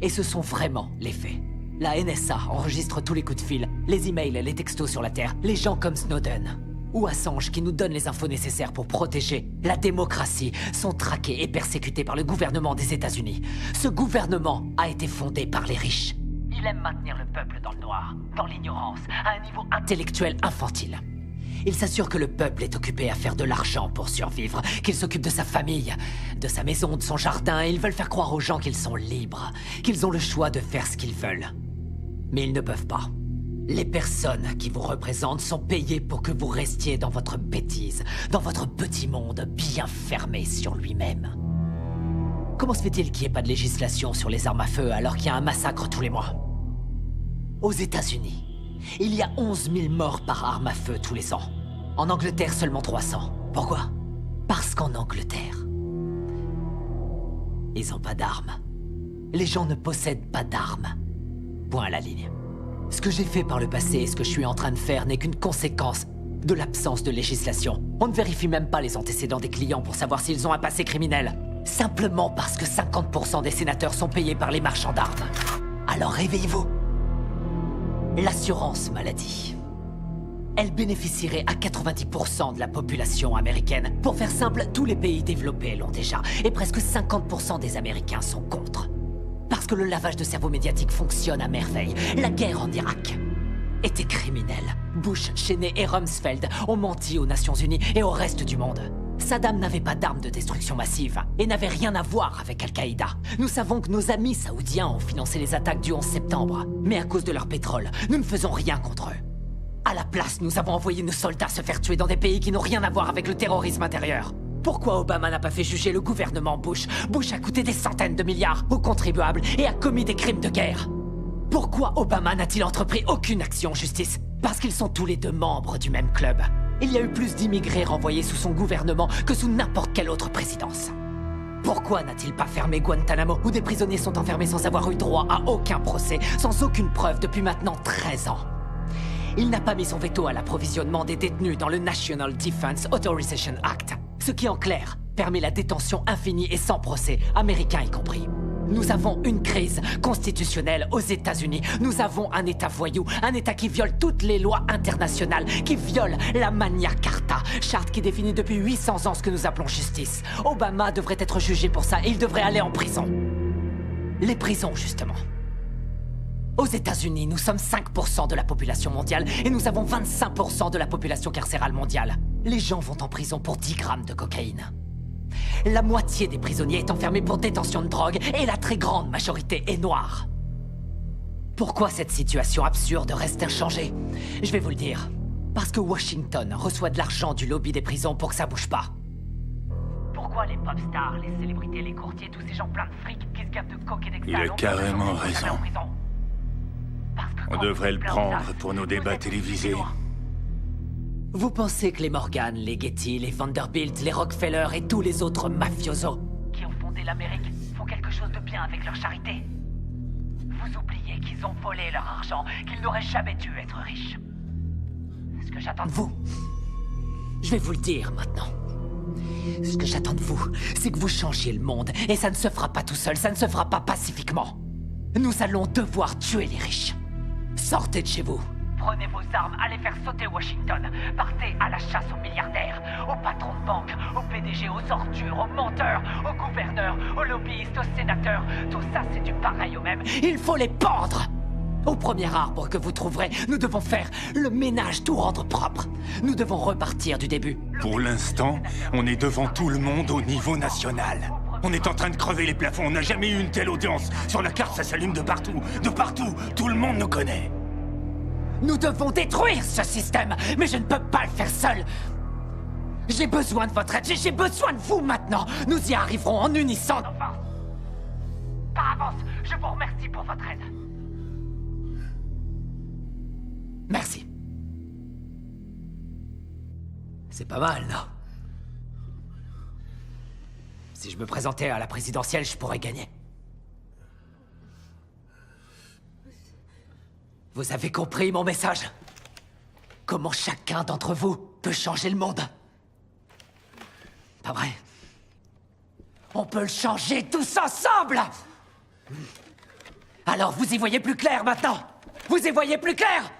Et ce sont vraiment les faits. La NSA enregistre tous les coups de fil, les emails, les textos sur la Terre, les gens comme Snowden ou Assange qui nous donnent les infos nécessaires pour protéger la démocratie sont traqués et persécutés par le gouvernement des États-Unis. Ce gouvernement a été fondé par les riches. Il aime maintenir le peuple dans le noir, dans l'ignorance, à un niveau intellectuel infantile. Il s'assure que le peuple est occupé à faire de l'argent pour survivre, qu'il s'occupe de sa famille, de sa maison, de son jardin, et ils veulent faire croire aux gens qu'ils sont libres, qu'ils ont le choix de faire ce qu'ils veulent. Mais ils ne peuvent pas. Les personnes qui vous représentent sont payées pour que vous restiez dans votre bêtise, dans votre petit monde bien fermé sur lui-même. Comment se fait-il qu'il n'y ait pas de législation sur les armes à feu alors qu'il y a un massacre tous les mois? Aux États-Unis, il y a 11 000 morts par arme à feu tous les ans. En Angleterre, seulement 300. Pourquoi? Parce qu'en Angleterre, ils n'ont pas d'armes. Les gens ne possèdent pas d'armes. Point à la ligne. Ce que j'ai fait par le passé et ce que je suis en train de faire n'est qu'une conséquence de l'absence de législation. On ne vérifie même pas les antécédents des clients pour savoir s'ils ont un passé criminel. Simplement parce que 50% des sénateurs sont payés par les marchands d'armes. Alors réveillez-vous. L'assurance maladie. Elle bénéficierait à 90% de la population américaine. Pour faire simple, tous les pays développés l'ont déjà. Et presque 50% des Américains sont contre. Parce que le lavage de cerveau médiatique fonctionne à merveille. La guerre en Irak était criminelle. Bush, Cheney et Rumsfeld ont menti aux Nations Unies et au reste du monde. Saddam n'avait pas d'armes de destruction massive et n'avait rien à voir avec Al-Qaïda. Nous savons que nos amis saoudiens ont financé les attaques du 11 septembre. Mais à cause de leur pétrole, nous ne faisons rien contre eux. À la place, nous avons envoyé nos soldats se faire tuer dans des pays qui n'ont rien à voir avec le terrorisme intérieur. Pourquoi Obama n'a pas fait juger le gouvernement Bush? Bush a coûté des centaines de milliards aux contribuables et a commis des crimes de guerre. Pourquoi Obama n'a-t-il entrepris aucune action en justice? Parce qu'ils sont tous les deux membres du même club. Il y a eu plus d'immigrés renvoyés sous son gouvernement que sous n'importe quelle autre présidence. Pourquoi n'a-t-il pas fermé Guantanamo, où des prisonniers sont enfermés sans avoir eu droit à aucun procès, sans aucune preuve depuis maintenant 13 ans? Il n'a pas mis son veto à l'approvisionnement des détenus dans le National Defense Authorization Act, ce qui en clair permet la détention infinie et sans procès, américains y compris. Nous avons une crise constitutionnelle aux États-Unis. Nous avons un État voyou, un État qui viole toutes les lois internationales, qui viole la Magna Carta, charte qui définit depuis 800 ans ce que nous appelons justice. Obama devrait être jugé pour ça et il devrait aller en prison. Les prisons, justement. Aux États-Unis, nous sommes 5% de la population mondiale et nous avons 25% de la population carcérale mondiale. Les gens vont en prison pour 10 grammes de cocaïne. La moitié des prisonniers est enfermée pour détention de drogue et la très grande majorité est noire. Pourquoi cette situation absurde reste inchangée? Je vais vous le dire. Parce que Washington reçoit de l'argent du lobby des prisons pour que ça bouge pas. Pourquoi les pop stars, les célébrités, les courtiers, tous ces gens pleins de fric qui se gavent de coke et d'extase... Il a carrément raison. On devrait le prendre pour nos débats télévisés. Vous pensez que les Morgan, les Getty, les Vanderbilt, les Rockefeller et tous les autres mafiosos qui ont fondé l'Amérique font quelque chose de bien avec leur charité? Vous oubliez qu'ils ont volé leur argent, qu'ils n'auraient jamais dû être riches. Ce que j'attends de vous, je vais vous le dire maintenant. Ce que j'attends de vous, c'est que vous changiez le monde. Et ça ne se fera pas tout seul, ça ne se fera pas pacifiquement. Nous allons devoir tuer les riches. Sortez de chez vous. Prenez vos armes, allez faire sauter Washington. Partez à la chasse aux milliardaires, aux patrons de banque, aux PDG, aux ordures, aux menteurs, aux gouverneurs, aux lobbyistes, aux sénateurs. Tout ça, c'est du pareil au même. Il faut les pendre. Au premier arbre que vous trouverez, nous devons faire le ménage, tout rendre propre. Nous devons repartir du début. Pour l'instant, on est devant tout le monde au niveau national. On est en train de crever les plafonds, on n'a jamais eu une telle audience. Sur la carte, ça s'allume de partout, tout le monde nous connaît. Nous devons détruire ce système, mais je ne peux pas le faire seul. J'ai besoin de votre aide, j'ai besoin de vous maintenant. Nous y arriverons en unissant nos forces. Par avance, je vous remercie pour votre aide. Merci. C'est pas mal, non? Si je me présentais à la présidentielle, je pourrais gagner. Vous avez compris mon message? Comment chacun d'entre vous peut changer le monde? Pas vrai? On peut le changer tous ensemble! Alors vous y voyez plus clair maintenant? Vous y voyez plus clair?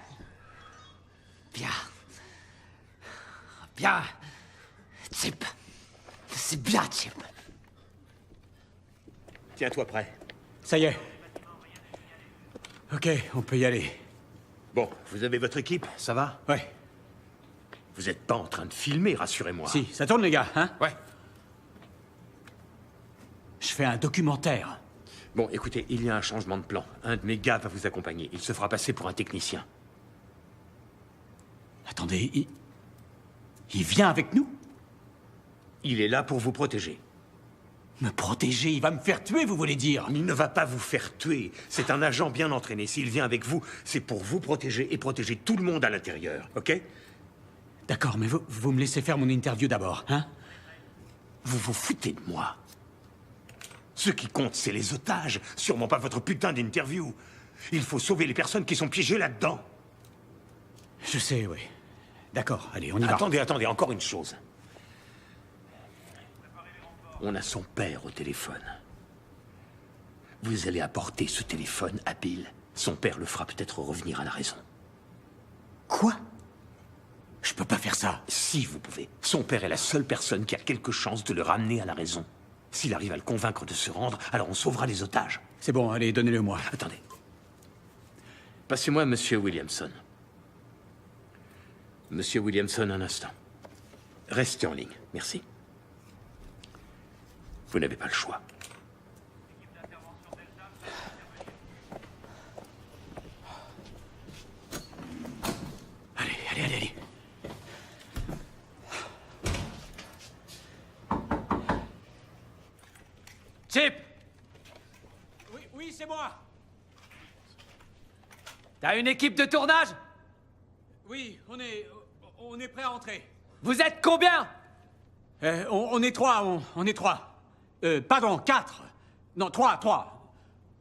Bien. Bien. Chip. C'est bien, Chip. Tiens-toi prêt. Ça y est. Ok, on peut y aller. Bon, vous avez votre équipe, ça va? Ouais. Vous n'êtes pas en train de filmer, rassurez-moi. Si, ça tourne les gars, hein? Ouais. Je fais un documentaire. Bon, écoutez, il y a un changement de plan. Un de mes gars va vous accompagner. Il se fera passer pour un technicien. Attendez, il vient avec nous? Il est là pour vous protéger. Me protéger? Il va me faire tuer, vous voulez dire? Il ne va pas vous faire tuer. C'est un agent bien entraîné. S'il vient avec vous, c'est pour vous protéger et protéger tout le monde à l'intérieur, ok? D'accord, mais vous me laissez faire mon interview d'abord, hein? Vous vous foutez de moi. Ce qui compte, c'est les otages, sûrement pas votre putain d'interview. Il faut sauver les personnes qui sont piégées là-dedans. Je sais, oui. D'accord, allez, on y va. Attendez, encore une chose. On a son père au téléphone. Vous allez apporter ce téléphone à Bill. Son père le fera peut-être revenir à la raison. Quoi? Je peux pas faire ça. Si, vous pouvez. Son père est la seule personne qui a quelque chance de le ramener à la raison. S'il arrive à le convaincre de se rendre, alors on sauvera les otages. C'est bon, allez, donnez-le-moi. Attendez. Passez-moi Monsieur Williamson. Monsieur Williamson, un instant. Restez en ligne, merci. Vous n'avez pas le choix. Allez. Chip! Oui, c'est moi. T'as une équipe de tournage? Oui, on est prêt à entrer. Vous êtes combien? On est trois, on est trois. Pardon, 4. Non, 3.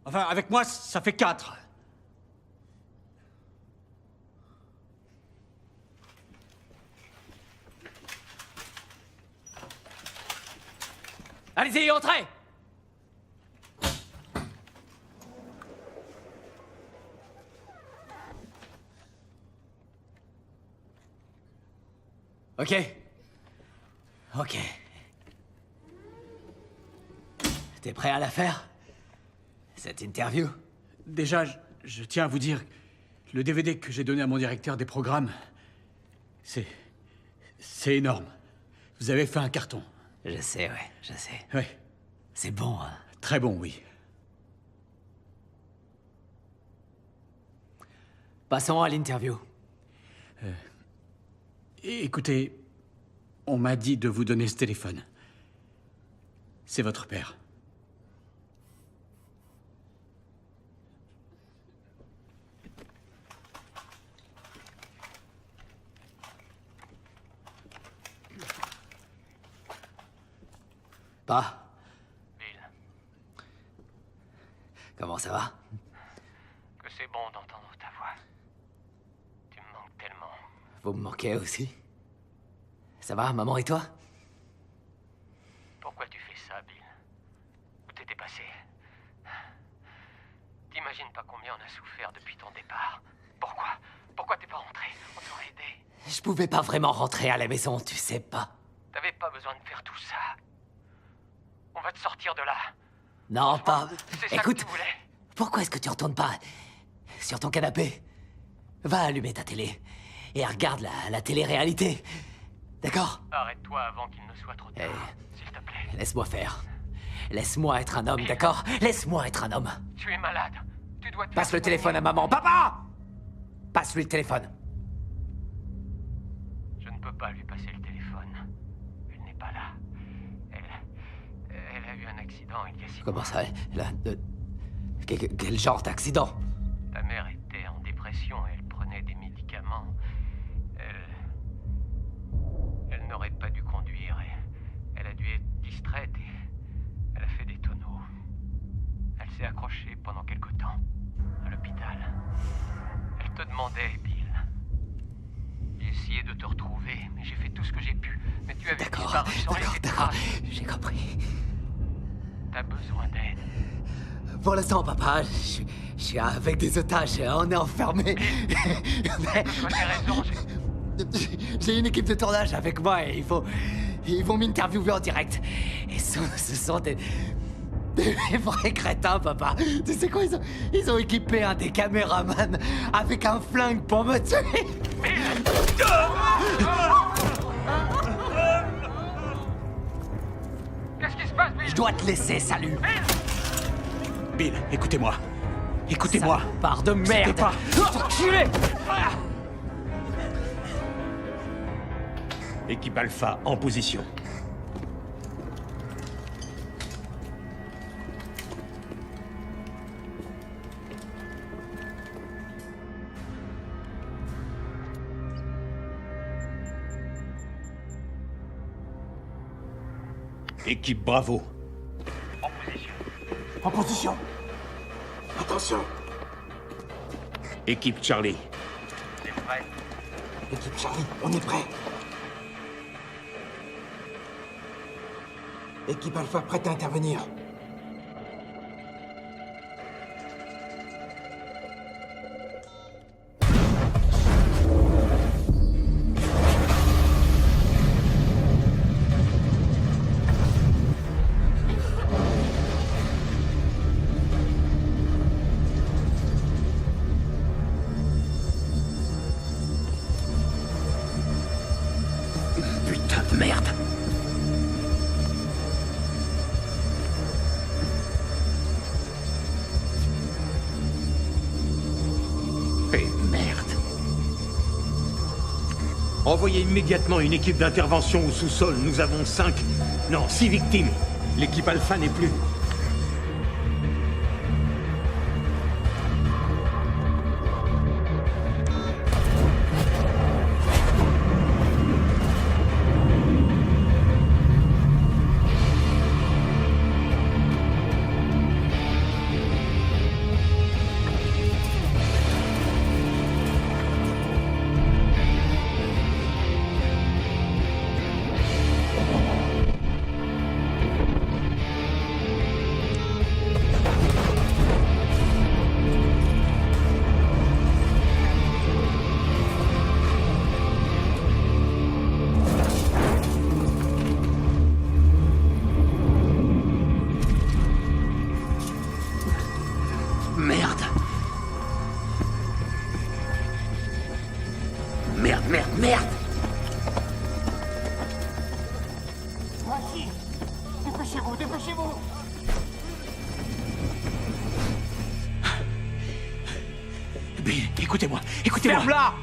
Enfin, avec moi, ça fait 4. Allez-y, entrez! Ok. T'es prêt à la faire? Cette interview? Déjà, je tiens à vous dire, le DVD que j'ai donné à mon directeur des programmes, c'est énorme. Vous avez fait un carton. Je sais, ouais, je sais. Ouais. C'est bon, hein. Très bon, oui. Passons à l'interview. Écoutez, on m'a dit de vous donner ce téléphone. C'est votre père. Pas. Bill, Comment ça va? que c'est bon d'entendre ta voix. Tu me manques tellement. Vous me manquez aussi? Ça va, maman et toi? Pourquoi tu fais ça, Bill? Où t'étais passé? T'imagines pas combien on a souffert depuis ton départ? Pourquoi t'es pas rentré? On t'aurait aidé. Je pouvais pas vraiment rentrer à la maison, tu sais pas. T'avais pas besoin de faire tout ça. On va te sortir de là. Non, pas. C'est ça Écoute, que tu voulais. pourquoi est-ce que tu retournes pas sur ton canapé? Va allumer ta télé et regarde la télé-réalité. D'accord? Arrête-toi avant qu'il ne soit trop tard, s'il te plaît. Laisse-moi faire. Laisse-moi être un homme, d'accord? Laisse-moi être un homme. Tu es malade. Tu dois te Passe faire le téléphone à maman. Papa! Passe-lui le téléphone. Je ne peux pas lui passer le téléphone. Elle n'est pas là. Elle a eu un accident il y a 6 mois. Comment ça? Quel genre d'accident? Ta mère était en dépression et elle prenait des médicaments. Elle n'aurait pas dû conduire et elle a dû être distraite et elle a fait des tonneaux. Elle s'est accrochée pendant quelque temps à l'hôpital. Elle te demandait, Bill. J'ai essayé de te retrouver, mais j'ai fait tout ce que j'ai pu. Mais tu avais disparu sans laisser de traces. J'ai compris. T'as besoin d'aide. Pour l'instant, papa, je suis avec des otages. On est enfermés. J'ai raison, J'ai une équipe de tournage avec moi et ils vont m'interviewer en direct. Et ce sont des vrais crétins, papa. Tu sais quoi, ils ont équipé un des caméramans avec un flingue pour me tuer. Qu'est-ce qui se passe, Bill? Je dois te laisser, salut. Bill, écoutez-moi. Écoutez-moi. Part de merde. C'était pas... Enculé. Équipe Alpha, en position. Équipe Bravo. En position. En position. Attention. Équipe Charlie. T'es prêt? Équipe Charlie, on est prêt. Équipe Alpha prête à intervenir. Putain de merde. Et merde. Envoyez immédiatement une équipe d'intervention au sous-sol. Nous avons 6 victimes. L'équipe Alpha n'est plus. écoutez-moi, écoutez-moi. Ferme-la!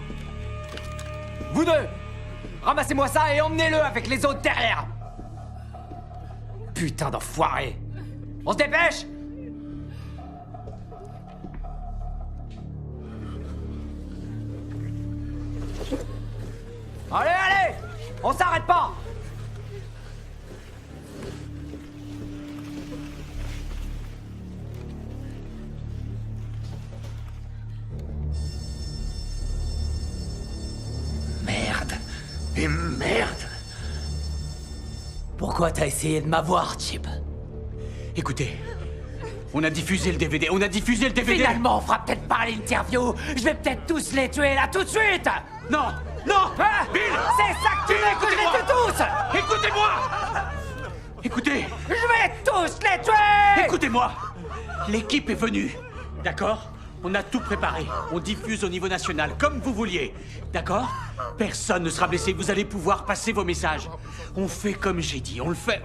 Vous deux! Ramassez-moi ça et emmenez-le avec les autres derrière! Putain d'enfoiré! On se dépêche! Allez, allez! On s'arrête pas! Merde. Et merde. Pourquoi t'as essayé de m'avoir, Chip? Écoutez, on a diffusé le DVD, Finalement, on fera peut-être pas l'interview. Je vais peut-être tous les tuer là tout de suite. Non, non. Hein? Bill! C'est ça que tu veux que je les tue tous? Écoutez-moi. Écoutez, Je vais tous les tuer! écoutez-moi. L'équipe est venue, d'accord? On a tout préparé. On diffuse au niveau national, comme vous vouliez. D'accord? Personne ne sera blessé. Vous allez pouvoir passer vos messages. On fait comme j'ai dit. On le fait.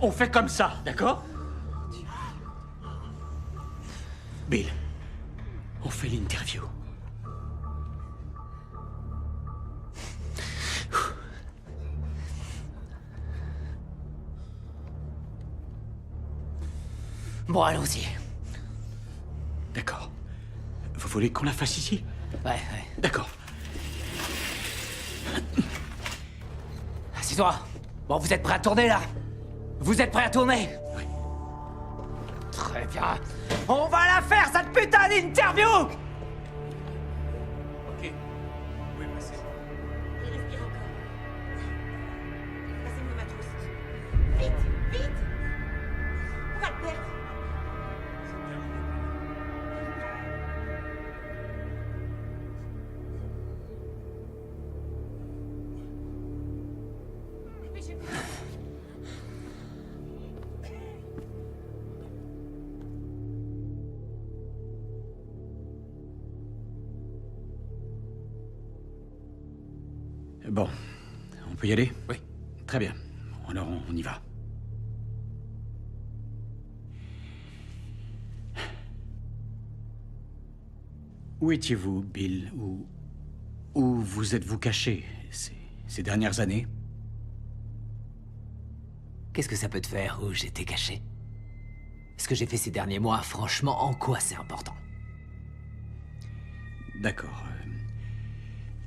On fait comme ça, d'accord? Bill, on fait l'interview. Bon, allons-y. D'accord. Vous voulez qu'on la fasse ici? Ouais. D'accord. Assieds-toi. Bon, vous êtes prêts à tourner, là? Vous êtes prêts à tourner? Oui. Très bien. On va la faire, cette putain d'interview! Ok. Oui, passez. Il respire encore. Passez-moi ma trousse. Vite, vite! On va le perdre. Dépêchez-vous. Bon, on peut y aller? Oui. Très bien. Alors on y va. Où étiez-vous, Bill? Où vous êtes-vous caché ces dernières années? Qu'est-ce que ça peut te faire où j'étais caché? Ce que j'ai fait ces derniers mois, franchement, en quoi c'est important? D'accord.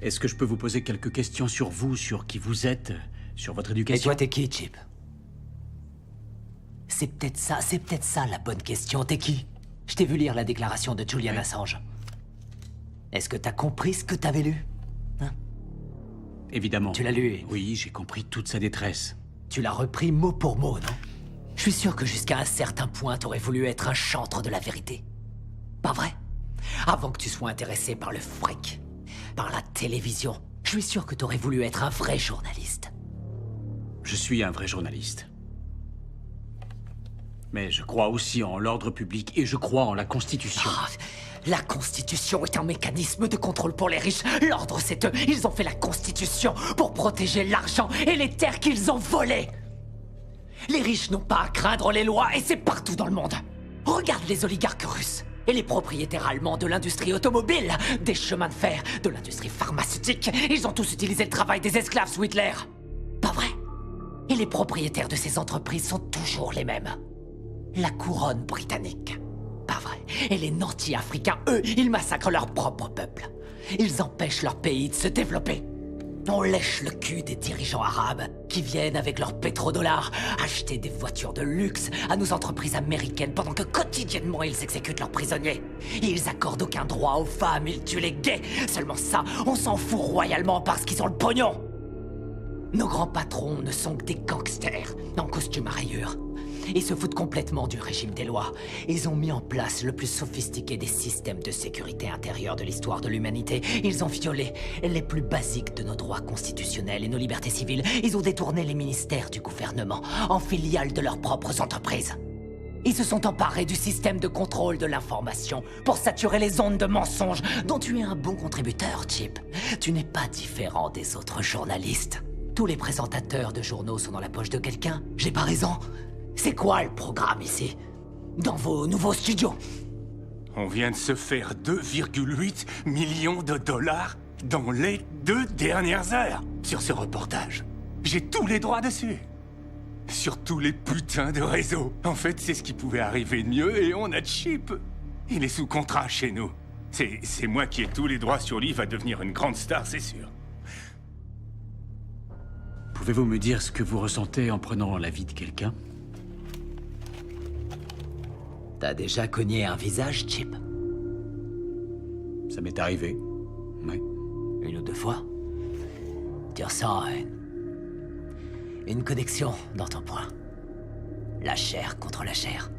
Est-ce que je peux vous poser quelques questions sur vous, sur qui vous êtes, sur votre Et éducation? toi, t'es qui, Chip? C'est peut-être ça la bonne question. T'es qui? Je t'ai vu lire la déclaration de Julian Assange. Est-ce que t'as compris ce que t'avais lu? Hein? Évidemment. Tu l'as lu? Oui, j'ai compris toute sa détresse. Tu l'as repris mot pour mot, non? Je suis sûr que jusqu'à un certain point, t'aurais voulu être un chantre de la vérité. Pas vrai? Avant que tu sois intéressé par le fric, par la télévision, je suis sûr que t'aurais voulu être un vrai journaliste. Je suis un vrai journaliste. Mais je crois aussi en l'ordre public et je crois en la Constitution. Ah, la Constitution est un mécanisme de contrôle pour les riches. L'ordre, c'est eux. Ils ont fait la Constitution pour protéger l'argent et les terres qu'ils ont volées. Les riches n'ont pas à craindre les lois et c'est partout dans le monde. Regarde les oligarques russes et les propriétaires allemands de l'industrie automobile, des chemins de fer, de l'industrie pharmaceutique. Ils ont tous utilisé le travail des esclaves sous Hitler. Pas vrai? Et les propriétaires de ces entreprises sont toujours les mêmes. La couronne britannique. Pas vrai. Et les nantis africains, eux, ils massacrent leur propre peuple. Ils empêchent leur pays de se développer. On lèche le cul des dirigeants arabes qui viennent avec leurs pétrodollars acheter des voitures de luxe à nos entreprises américaines pendant que quotidiennement ils exécutent leurs prisonniers. Ils accordent aucun droit aux femmes, ils tuent les gays. Seulement ça, on s'en fout royalement parce qu'ils ont le pognon. Nos grands patrons ne sont que des gangsters en costume à rayures. Ils se foutent complètement du régime des lois. Ils ont mis en place le plus sophistiqué des systèmes de sécurité intérieure de l'histoire de l'humanité. Ils ont violé les plus basiques de nos droits constitutionnels et nos libertés civiles. Ils ont détourné les ministères du gouvernement en filiales de leurs propres entreprises. Ils se sont emparés du système de contrôle de l'information pour saturer les ondes de mensonges dont tu es un bon contributeur, Chip. Tu n'es pas différent des autres journalistes. Tous les présentateurs de journaux sont dans la poche de quelqu'un. J'ai pas raison? C'est quoi le programme ici? Dans vos nouveaux studios? On vient de se faire 2,8 millions de dollars dans les 2 dernières heures sur ce reportage. J'ai tous les droits dessus. Sur tous les putains de réseaux. En fait, c'est ce qui pouvait arriver de mieux et on a Chip. Il est sous contrat chez nous. C'est moi qui ai tous les droits sur lui, il va devenir une grande star, c'est sûr. Pouvez-vous me dire ce que vous ressentez en prenant la vie de quelqu'un? T'as déjà cogné un visage, Chip? Ça m'est arrivé. Oui. 1 ou 2 fois? Tu ressens une connexion dans ton poing. La chair contre la chair.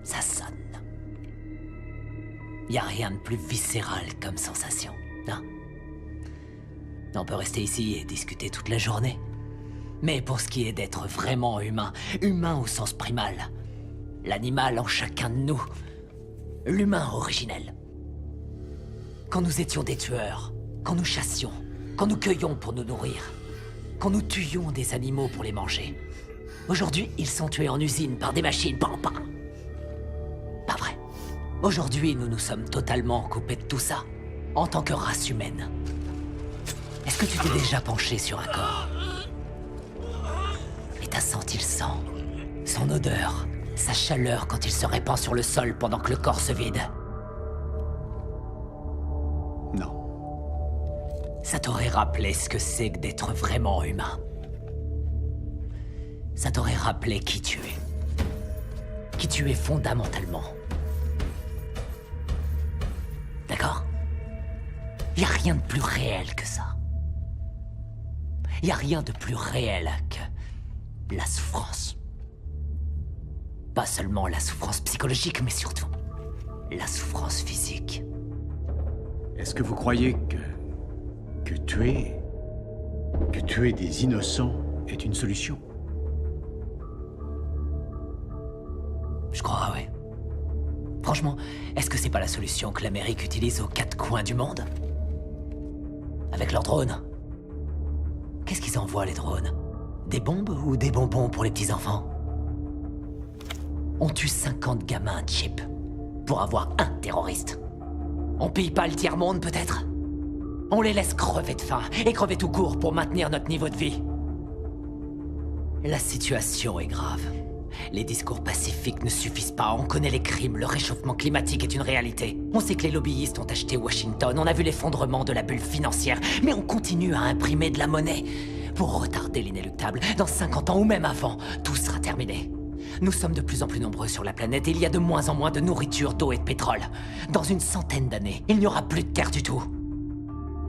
Ça sonne. Y a rien de plus viscéral comme sensation, non? On peut rester ici et discuter toute la journée. Mais pour ce qui est d'être vraiment humain, humain au sens primal, l'animal en chacun de nous, l'humain originel. Quand nous étions des tueurs, quand nous chassions, quand nous cueillions pour nous nourrir, quand nous tuions des animaux pour les manger. Aujourd'hui, ils sont tués en usine par des machines, pas vrai. Aujourd'hui, nous nous sommes totalement coupés de tout ça, en tant que race humaine. Est-ce que tu t'es déjà penché sur un corps? Et t'as senti le sang, son odeur, sa chaleur quand il se répand sur le sol pendant que le corps se vide? Non. Ça t'aurait rappelé ce que c'est que d'être vraiment humain. Ça t'aurait rappelé qui tu es. Qui tu es fondamentalement. D'accord? Y a rien de plus réel que ça. Y a rien de plus réel que la souffrance. Pas seulement la souffrance psychologique, mais surtout la souffrance physique. Est-ce que vous croyez que tuer des innocents est une solution? Je crois, ouais. Franchement, est-ce que c'est pas la solution que l'Amérique utilise aux 4 coins du monde? Avec leurs drones. Qu'est-ce qu'ils envoient, les drones? Des bombes ou des bonbons pour les petits-enfants? On tue 50 gamins, Chip, pour avoir un terroriste. On pille pas le tiers-monde, peut-être? On les laisse crever de faim, et crever tout court pour maintenir notre niveau de vie. La situation est grave. Les discours pacifiques ne suffisent pas, on connaît les crimes, le réchauffement climatique est une réalité. On sait que les lobbyistes ont acheté Washington, on a vu l'effondrement de la bulle financière, mais on continue à imprimer de la monnaie pour retarder l'inéluctable. Dans 50 ans ou même avant, tout sera terminé. Nous sommes de plus en plus nombreux sur la planète et il y a de moins en moins de nourriture, d'eau et de pétrole. Dans une centaine d'années, il n'y aura plus de terre du tout.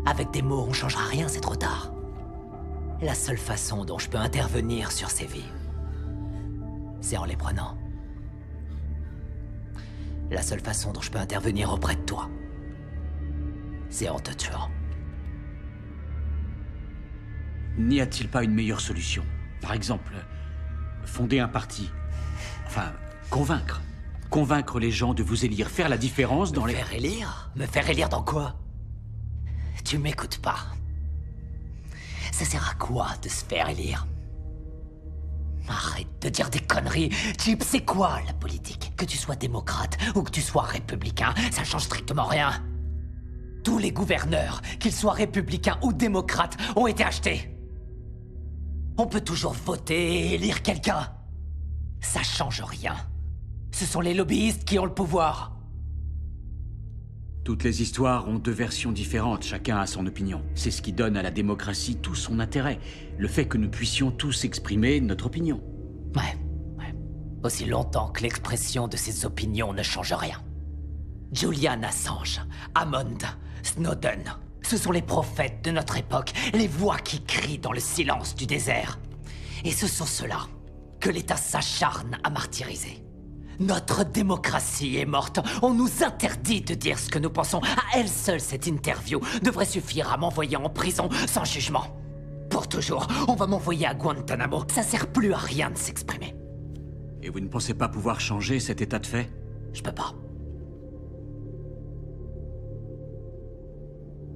Avec des mots, on changera rien, c'est trop tard. La seule façon dont je peux intervenir sur ces vies, c'est en les prenant. La seule façon dont je peux intervenir auprès de toi, c'est en te tuant. N'y a-t-il pas une meilleure solution? Par exemple, fonder un parti. Enfin, convaincre. Convaincre les gens de vous élire, faire la différence dans les... Me faire élire? Me faire élire dans quoi? Tu m'écoutes pas. Ça sert à quoi de se faire élire? Arrête de dire des conneries. Chip, c'est quoi la politique? Que tu sois démocrate ou que tu sois républicain, ça change strictement rien. Tous les gouverneurs, qu'ils soient républicains ou démocrates, ont été achetés. On peut toujours voter et élire quelqu'un. Ça change rien. Ce sont les lobbyistes qui ont le pouvoir. Toutes les histoires ont 2 versions différentes, chacun a son opinion. C'est ce qui donne à la démocratie tout son intérêt. Le fait que nous puissions tous exprimer notre opinion. Ouais. Aussi longtemps que l'expression de ces opinions ne change rien. Julian Assange, Hammond, Snowden, ce sont les prophètes de notre époque, les voix qui crient dans le silence du désert. Et ce sont ceux-là que l'État s'acharne à martyriser. Notre démocratie est morte. On nous interdit de dire ce que nous pensons. À elle seule, cette interview devrait suffire à m'envoyer en prison sans jugement. Pour toujours, on va m'envoyer à Guantanamo. Ça sert plus à rien de s'exprimer. Et vous ne pensez pas pouvoir changer cet état de fait? Je peux pas.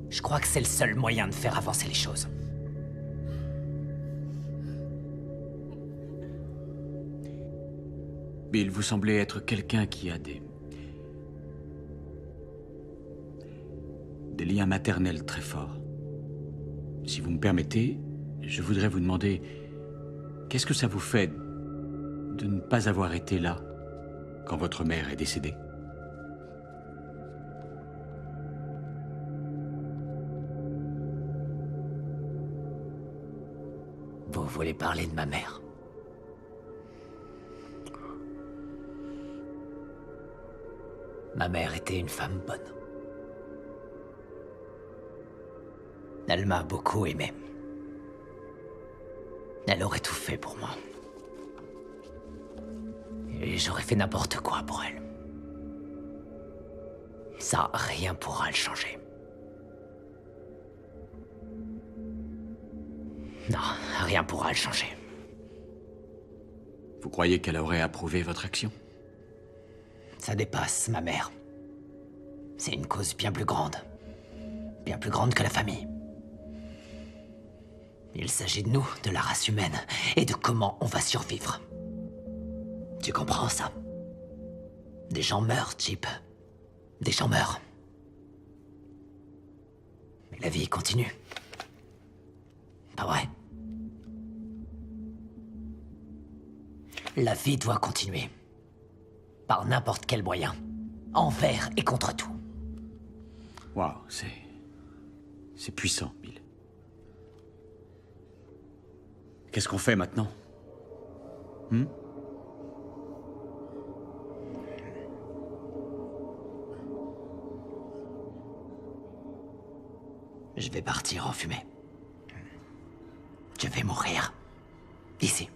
Je crois que c'est le seul moyen de faire avancer les choses. Bill, vous semblez être quelqu'un qui a des liens maternels très forts. Si vous me permettez, je voudrais vous demander, qu'est-ce que ça vous fait de ne pas avoir été là quand votre mère est décédée? Vous voulez parler de ma mère? Ma mère était une femme bonne. Elle m'a beaucoup aimé. Elle aurait tout fait pour moi. Et j'aurais fait n'importe quoi pour elle. Ça, rien pourra le changer. Non, rien pourra le changer. Vous croyez qu'elle aurait approuvé votre action? Ça dépasse ma mère. C'est une cause bien plus grande. Bien plus grande que la famille. Il s'agit de nous, de la race humaine, et de comment on va survivre. Tu comprends ça? Des gens meurent, Chip. Des gens meurent. Mais la vie continue. Pas vrai? La vie doit continuer. Par n'importe quel moyen. Envers et contre tout. Waouh, c'est puissant, Bill. Qu'est-ce qu'on fait maintenant? Je vais partir en fumée. Je vais mourir. Ici.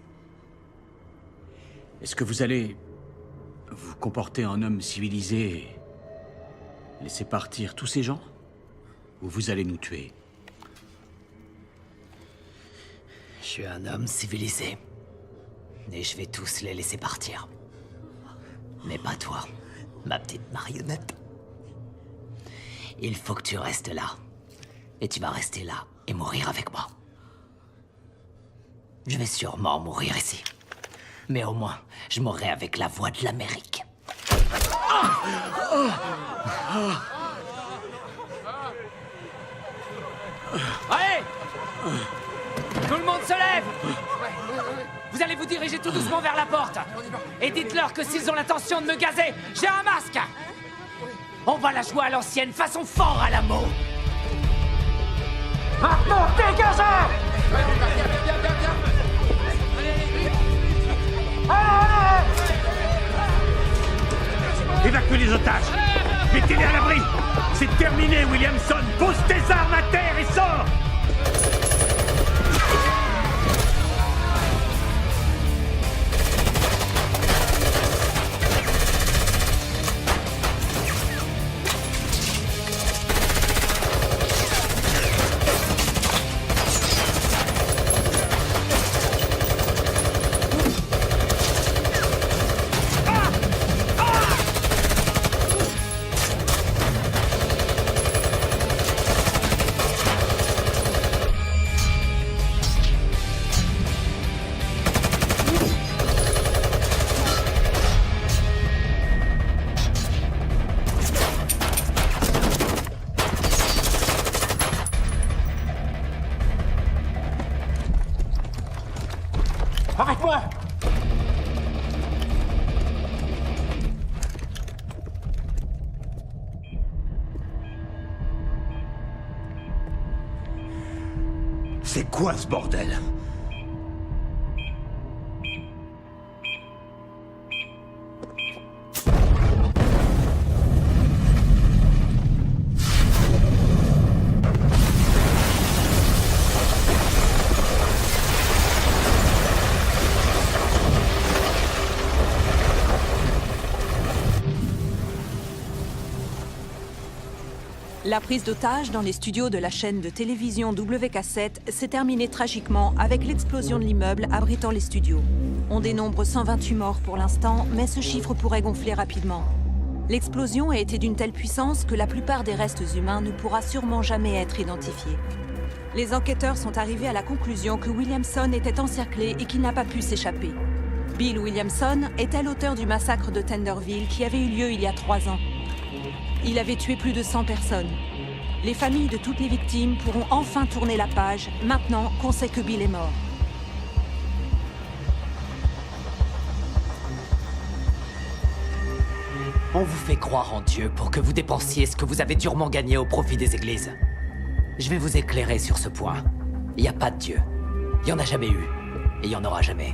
Est-ce que vous allez vous comporter en homme civilisé et laisser partir tous ces gens? Ou vous allez nous tuer? Je suis un homme civilisé. Et je vais tous les laisser partir. Mais pas toi, ma petite marionnette. Il faut que tu restes là. Et tu vas rester là et mourir avec moi. Je vais sûrement mourir ici. Mais au moins, je mourrai avec la voix de l'Amérique. Allez! Tout le monde se lève! Vous allez vous diriger tout doucement vers la porte. Et dites-leur que s'ils ont l'intention de me gazer, j'ai un masque! On va la jouer à l'ancienne, façon fort à la mot! Maintenant, dégagez! Évacuez les otages! Mettez-les à l'abri! C'est terminé, Williamson! Pose tes armes à terre et sors! Arrête-moi! C'est quoi ce bordel? La prise d'otage dans les studios de la chaîne de télévision WK7 s'est terminée tragiquement avec l'explosion de l'immeuble abritant les studios. On dénombre 128 morts pour l'instant, mais ce chiffre pourrait gonfler rapidement. L'explosion a été d'une telle puissance que la plupart des restes humains ne pourra sûrement jamais être identifiés. Les enquêteurs sont arrivés à la conclusion que Williamson était encerclé et qu'il n'a pas pu s'échapper. Bill Williamson était l'auteur du massacre de Tenderville qui avait eu lieu il y a 3 ans. Il avait tué plus de 100 personnes. Les familles de toutes les victimes pourront enfin tourner la page, maintenant qu'on sait que Bill est mort. On vous fait croire en Dieu pour que vous dépensiez ce que vous avez durement gagné au profit des églises. Je vais vous éclairer sur ce point. Il n'y a pas de Dieu. Il n'y en a jamais eu. Et il n'y en aura jamais.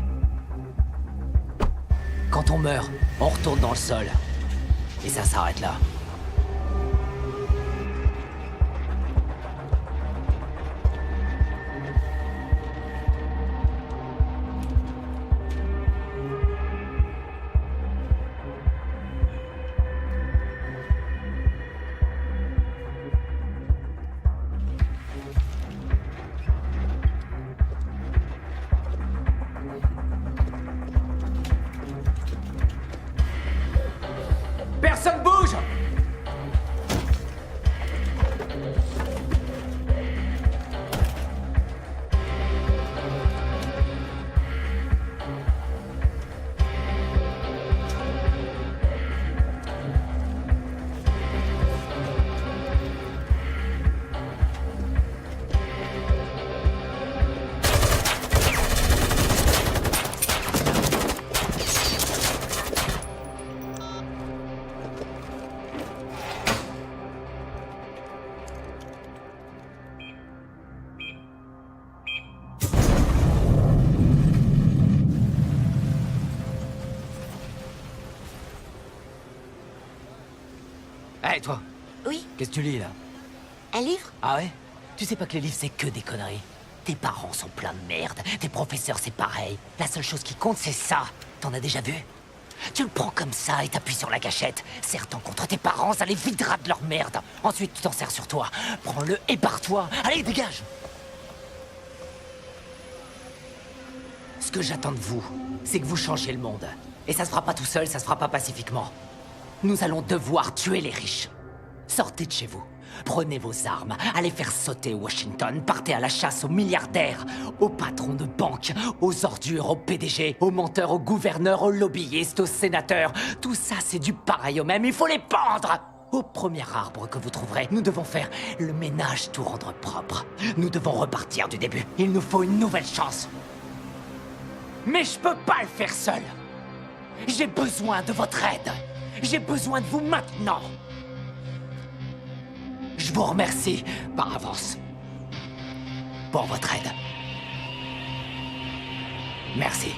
Quand on meurt, on retourne dans le sol. Et ça s'arrête là. Personne bouge! Hé, toi! Oui, Qu'est-ce que tu lis, là? un livre? Ah ouais? Tu sais pas que les livres, c'est que des conneries. Tes parents sont pleins de merde. Tes professeurs, c'est pareil. La seule chose qui compte, c'est ça. T'en as déjà vu? Tu le prends comme ça et t'appuies sur la gâchette. Serre-t'en contre tes parents, ça les videra de leur merde. Ensuite, tu t'en sers sur toi. Prends-le et barre-toi. Allez, dégage! Ce que j'attends de vous, c'est que vous changiez le monde. Et ça se fera pas tout seul, ça se fera pas pacifiquement. Nous allons devoir tuer les riches. Sortez de chez vous. Prenez vos armes. Allez faire sauter Washington. Partez à la chasse aux milliardaires, aux patrons de banques, aux ordures, aux PDG, aux menteurs, aux gouverneurs, aux lobbyistes, aux sénateurs. Tout ça, c'est du pareil au même. Il faut les pendre! Au premier arbre que vous trouverez, nous devons faire le ménage, tout rendre propre. Nous devons repartir du début. Il nous faut une nouvelle chance. Mais je peux pas le faire seul. J'ai besoin de votre aide. J'ai besoin de vous maintenant. Je vous remercie par avance pour votre aide. Merci.